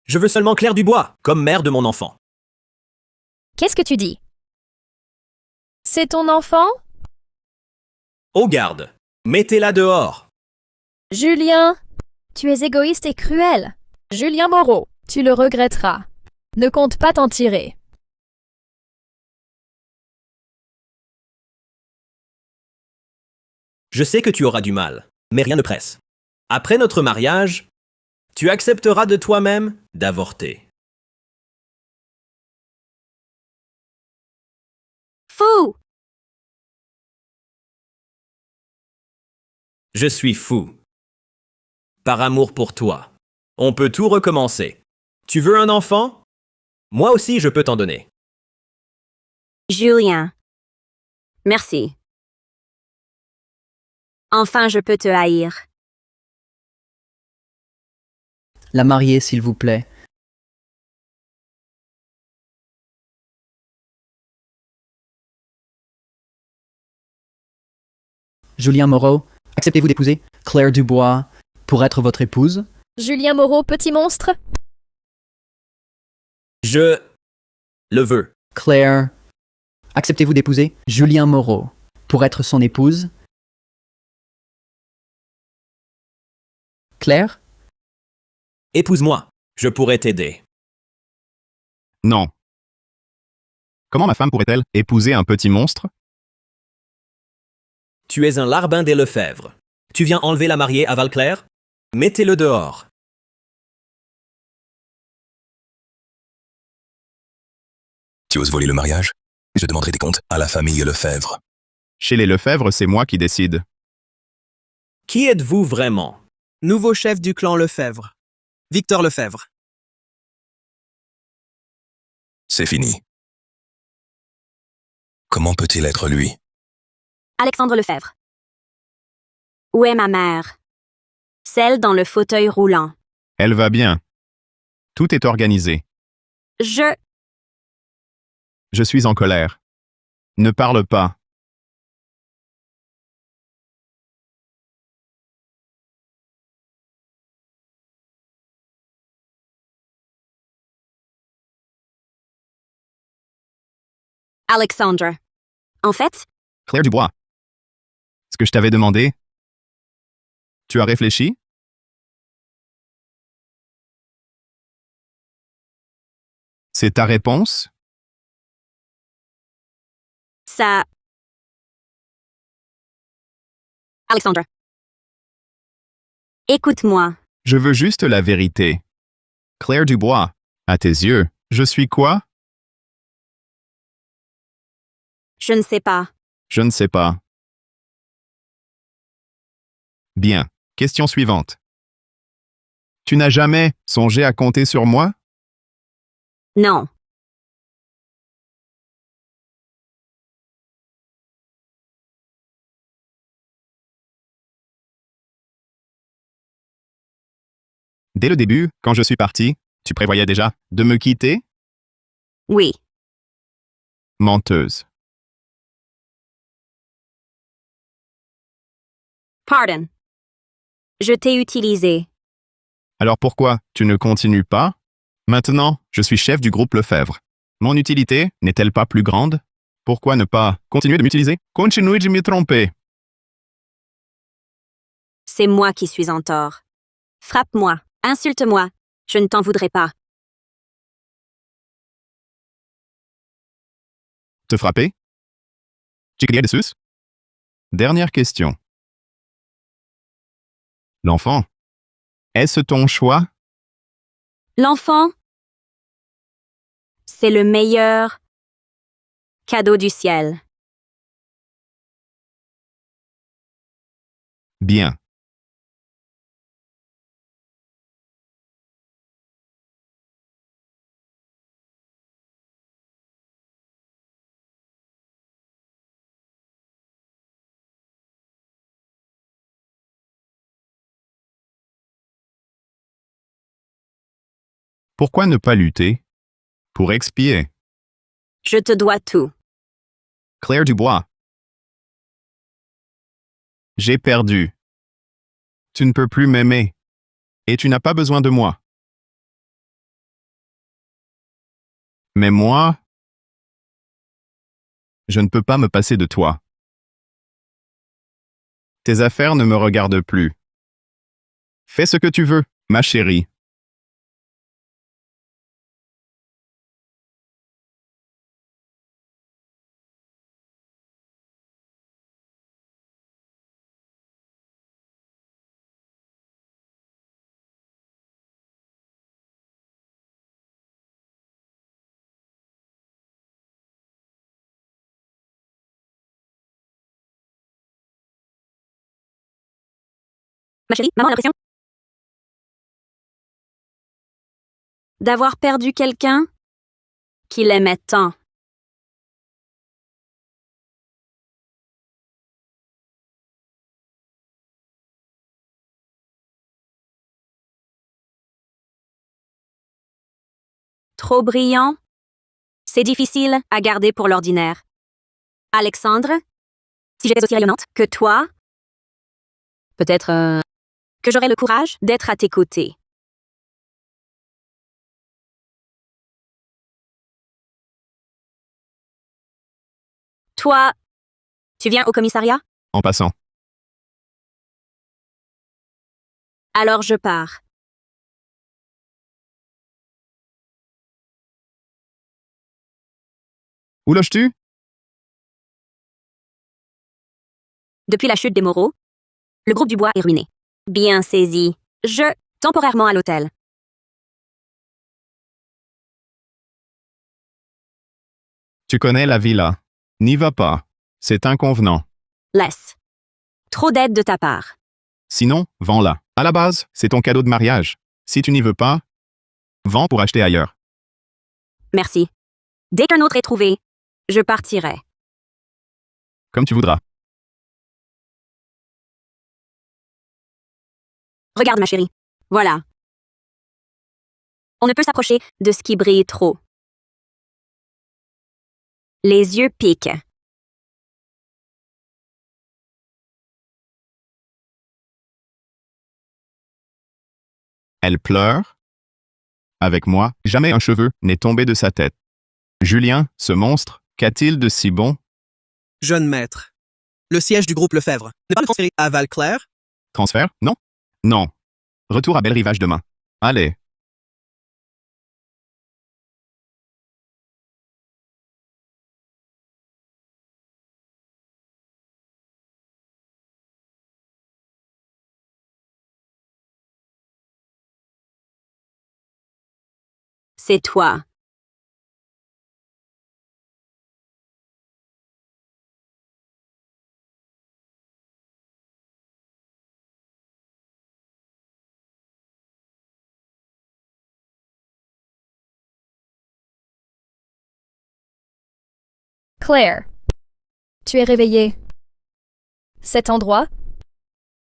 je veux seulement Claire Dubois comme mère de mon enfant. Qu'est-ce que tu dis? C'est ton enfant? Au garde, mettez-la dehors. Julien, tu es égoïste et cruel. Julien Moreau, tu le regretteras. Ne compte pas t'en tirer. Je sais que tu auras du mal, mais rien ne presse. Après notre mariage, tu accepteras de toi-même d'avorter. Fou! Je suis fou. Par amour pour toi. On peut tout recommencer. Tu veux un enfant? Moi aussi, je peux t'en donner. Julien. Merci. Enfin, je peux te haïr. La mariée, s'il vous plaît. Julien Moreau, acceptez-vous d'épouser Claire Dubois pour être votre épouse? Julien Moreau, petit monstre? Je le veux. Claire, acceptez-vous d'épouser Julien Moreau pour être son épouse? Claire? Épouse-moi. Je pourrais t'aider. Non. Comment ma femme pourrait-elle épouser un petit monstre? Tu es un larbin des Lefebvre. Tu viens enlever la mariée à Valclair? Mettez-le dehors. Tu oses voler le mariage? Je demanderai des comptes à la famille Lefebvre. Chez les Lefebvre, c'est moi qui décide. Qui êtes-vous vraiment? Nouveau chef du clan Lefebvre. Victor Lefebvre. C'est fini. Comment peut-il être lui? Alexandre Lefebvre. Où est ma mère? Celle dans le fauteuil roulant. Elle va bien. Tout est organisé. Je suis en colère. Ne parle pas. Alexandre. En fait, Claire Dubois. Ce que je t'avais demandé. Tu as réfléchi? C'est ta réponse? ça... Alexandre. Écoute-moi. Je veux juste la vérité. Claire Dubois, à tes yeux, je suis quoi? Je ne sais pas. Je ne sais pas. Bien. Question suivante. Tu n'as jamais songé à compter sur moi? Non. Dès le début, quand je suis parti, tu prévoyais déjà de me quitter? Oui. Menteuse. Pardon. Je t'ai utilisé. Alors pourquoi tu ne continues pas? Maintenant, je suis chef du groupe Lefebvre. Mon utilité n'est-elle pas plus grande? Pourquoi ne pas continuer de m'utiliser? Continue de me tromper. C'est moi qui suis en tort. Frappe-moi, insulte-moi. Je ne t'en voudrais pas. Te frapper? Chiqueria de sus? Dernière question. L'enfant. Est-ce ton choix? L'enfant, c'est le meilleur cadeau du ciel. Bien. Pourquoi ne pas lutter? Pour expier. Je te dois tout. Claire Dubois. J'ai perdu. Tu ne peux plus m'aimer. Et tu n'as pas besoin de moi. Mais moi, je ne peux pas me passer de toi. Tes affaires ne me regardent plus. Fais ce que tu veux, ma chérie. Ma chérie, maman a l'impression d'avoir perdu quelqu'un qui l'aimait tant. Trop brillant, c'est difficile à garder pour l'ordinaire. Alexandre, si j'étais aussi rayonnante que toi, peut-être que j'aurais le courage d'être à tes côtés. Toi, tu viens au commissariat? En passant. Alors je pars. Où loges-tu? Depuis la chute des Moreaux, le groupe Dubois est ruiné. Bien saisi. Temporairement à l'hôtel. Tu connais la villa. N'y va pas. C'est inconvenant. Laisse. Trop d'aide de ta part. Sinon, vends-la. À la base, c'est ton cadeau de mariage. Si tu n'y veux pas, vends pour acheter ailleurs. Merci. Dès qu'un autre est trouvé, je partirai. Comme tu voudras. Regarde ma chérie. Voilà. On ne peut s'approcher de ce qui brille trop. Les yeux piquent. Elle pleure. Avec moi, jamais un cheveu n'est tombé de sa tête. Julien, ce monstre, qu'a-t-il de si bon? Jeune maître. Le siège du groupe Lefebvre. Ne pas le transférer à Val-Clair? Transfert? Non? Non. Retour à Belle-Rivage demain. Allez. C'est toi. Claire. Tu es réveillée. Cet endroit?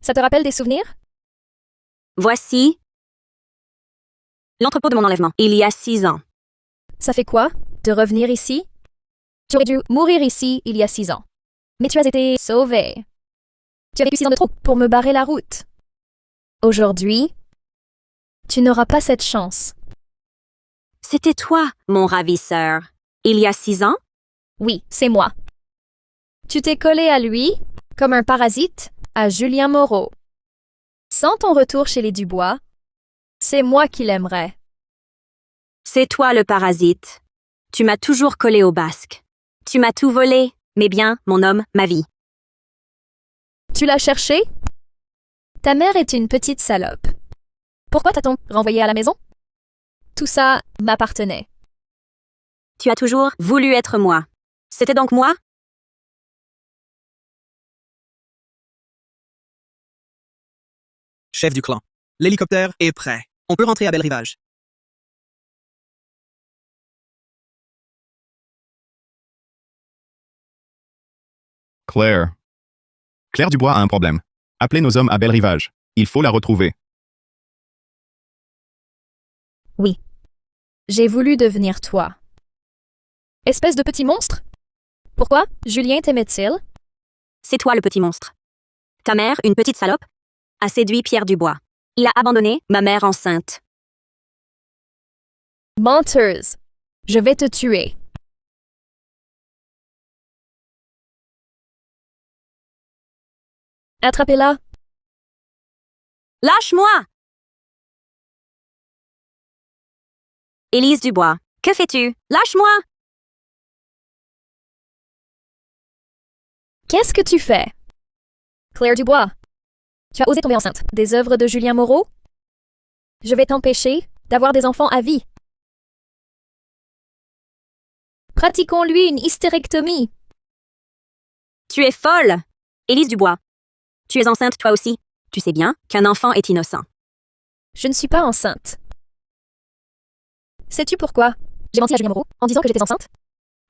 Ça te rappelle des souvenirs? Voici l'entrepôt de mon enlèvement, il y a 6 ans. Ça fait quoi, de revenir ici? Tu aurais dû mourir ici il y a 6 ans. Mais tu as été sauvée. Tu as vécu 6 ans de trop pour me barrer la route. Aujourd'hui, tu n'auras pas cette chance. C'était toi, mon ravisseur. Il y a 6 ans? Oui, c'est moi. Tu t'es collé à lui, comme un parasite, à Julien Moreau. Sans ton retour chez les Dubois, c'est moi qui l'aimerais. C'est toi le parasite. Tu m'as toujours collé au basque. Tu m'as tout volé, mes biens, mon homme, ma vie. Tu l'as cherché? Ta mère est une petite salope. Pourquoi t'as-t-on renvoyé à la maison? Tout ça m'appartenait. Tu as toujours voulu être moi. C'était donc moi? Chef du clan. L'hélicoptère est prêt. On peut rentrer à Belle-Rivage. Claire. Claire Dubois a un problème. Appelez nos hommes à Belle-Rivage. Il faut la retrouver. Oui. J'ai voulu devenir toi. Espèce de petit monstre? Pourquoi Julien t'aimait-il? C'est toi le petit monstre. Ta mère, une petite salope, a séduit Pierre Dubois. Il a abandonné ma mère enceinte. Menteuse. Je vais te tuer. Attrapez-la. Lâche-moi! Élise Dubois, que fais-tu? Lâche-moi! Qu'est-ce que tu fais? Claire Dubois. Tu as osé tomber enceinte des œuvres de Julien Moreau? Je vais t'empêcher d'avoir des enfants à vie. Pratiquons-lui une hystérectomie. Tu es folle! Élise Dubois. Tu es enceinte toi aussi. Tu sais bien qu'un enfant est innocent. Je ne suis pas enceinte. Sais-tu pourquoi j'ai menti à Julien Moreau en disant que j'étais enceinte?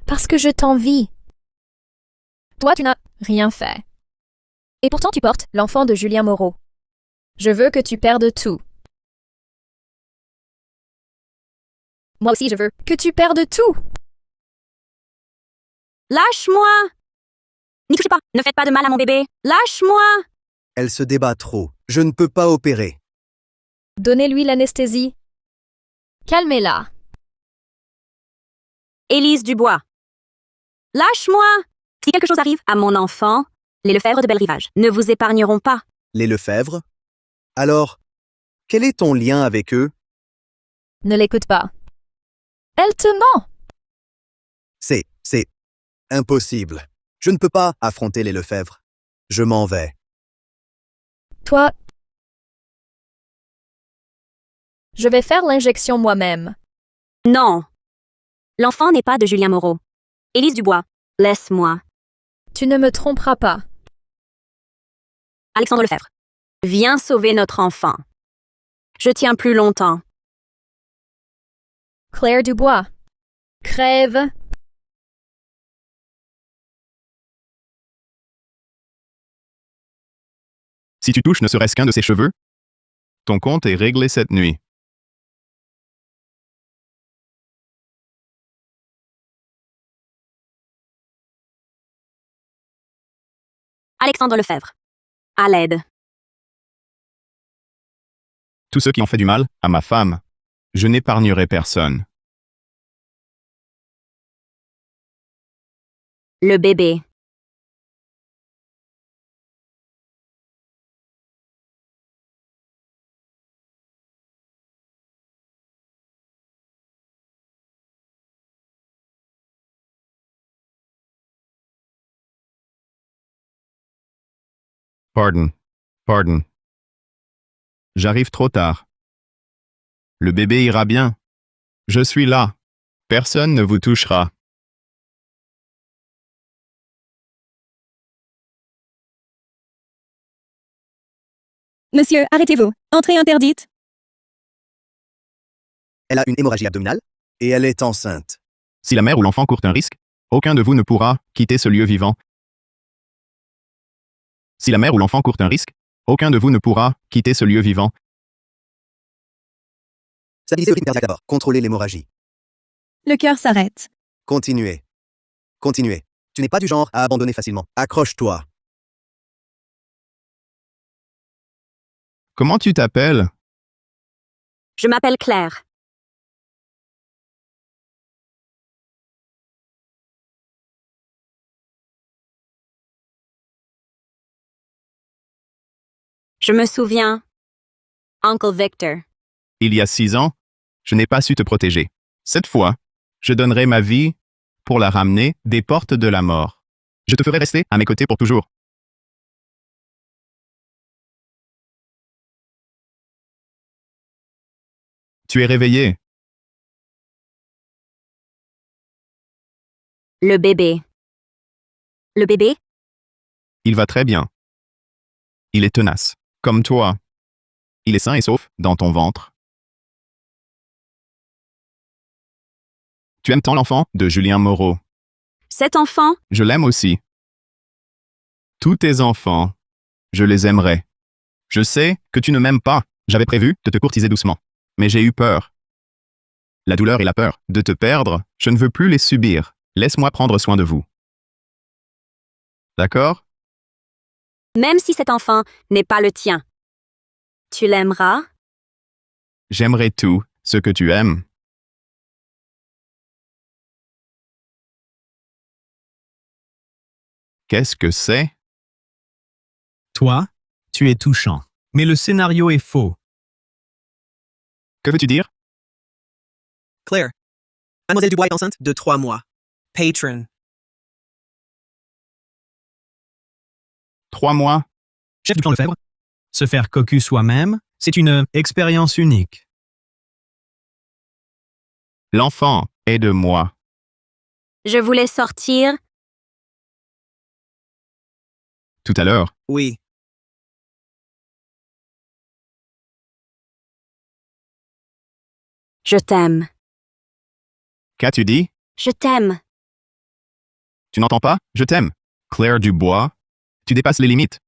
Parce que je t'envie. Toi, tu n'as rien fait. Et pourtant, tu portes l'enfant de Julien Moreau. Je veux que tu perdes tout. Moi aussi, je veux que tu perdes tout. Lâche-moi! N'y touchez pas! Ne faites pas de mal à mon bébé! Lâche-moi! Elle se débat trop. Je ne peux pas opérer. Donnez-lui l'anesthésie. Calmez-la. Élise Dubois. Lâche-moi! Si quelque chose arrive à mon enfant, les Lefebvre de Belle-Rivage ne vous épargneront pas. Les Lefebvre? Alors, quel est ton lien avec eux? Ne l'écoute pas. Elle te ment. C'est impossible. Je ne peux pas affronter les Lefebvre. Je m'en vais. Toi, je vais faire l'injection moi-même. Non. L'enfant n'est pas de Julien Moreau. Élise Dubois, laisse-moi. Tu ne me tromperas pas. Alexandre Lefebvre, viens sauver notre enfant. Je tiens plus longtemps. Claire Dubois. Crève. Si tu touches ne serait-ce qu'un de ses cheveux, ton compte est réglé cette nuit. Alexandre Lefebvre. À l'aide. Tous ceux qui ont fait du mal à ma femme, je n'épargnerai personne. Le bébé. Pardon. J'arrive trop tard. Le bébé ira bien. Je suis là. Personne ne vous touchera. Monsieur, arrêtez-vous. Entrée interdite. Elle a une hémorragie abdominale et elle est enceinte. Si la mère ou l'enfant court un risque, aucun de vous ne pourra quitter ce lieu vivant. Si la mère ou l'enfant court un risque, aucun de vous ne pourra quitter ce lieu vivant. Stabilisez le rythme cardiaque d'abord. Contrôlez l'hémorragie. Le cœur s'arrête. Continuez. Tu n'es pas du genre à abandonner facilement. Accroche-toi. Comment tu t'appelles? Je m'appelle Claire. Je me souviens. Uncle Victor. Il y a 6 ans, je n'ai pas su te protéger. Cette fois, je donnerai ma vie pour la ramener des portes de la mort. Je te ferai rester à mes côtés pour toujours. Tu es réveillé. Le bébé. Le bébé? Il va très bien. Il est tenace, comme toi. Il est sain et sauf dans ton ventre. Tu aimes tant l'enfant de Julien Moreau. Cet enfant? Je l'aime aussi. Tous tes enfants, je les aimerai. Je sais que tu ne m'aimes pas. J'avais prévu de te courtiser doucement. Mais j'ai eu peur. La douleur et la peur de te perdre, je ne veux plus les subir. Laisse-moi prendre soin de vous. D'accord? Même si cet enfant n'est pas le tien. Tu l'aimeras? J'aimerai tout ce que tu aimes. Qu'est-ce que c'est? Toi, tu es touchant. Mais le scénario est faux. Que veux-tu dire? Claire. Mademoiselle Dubois est enceinte de 3 mois. Patron. 3 mois? Chef du clan Lefebvre. Se faire cocu soi-même, c'est une expérience unique. L'enfant est de moi. Je voulais sortir. Tout à l'heure. Oui. Je t'aime. Qu'as-tu dit? Je t'aime. Tu n'entends pas? Je t'aime. Claire Dubois, tu dépasses les limites.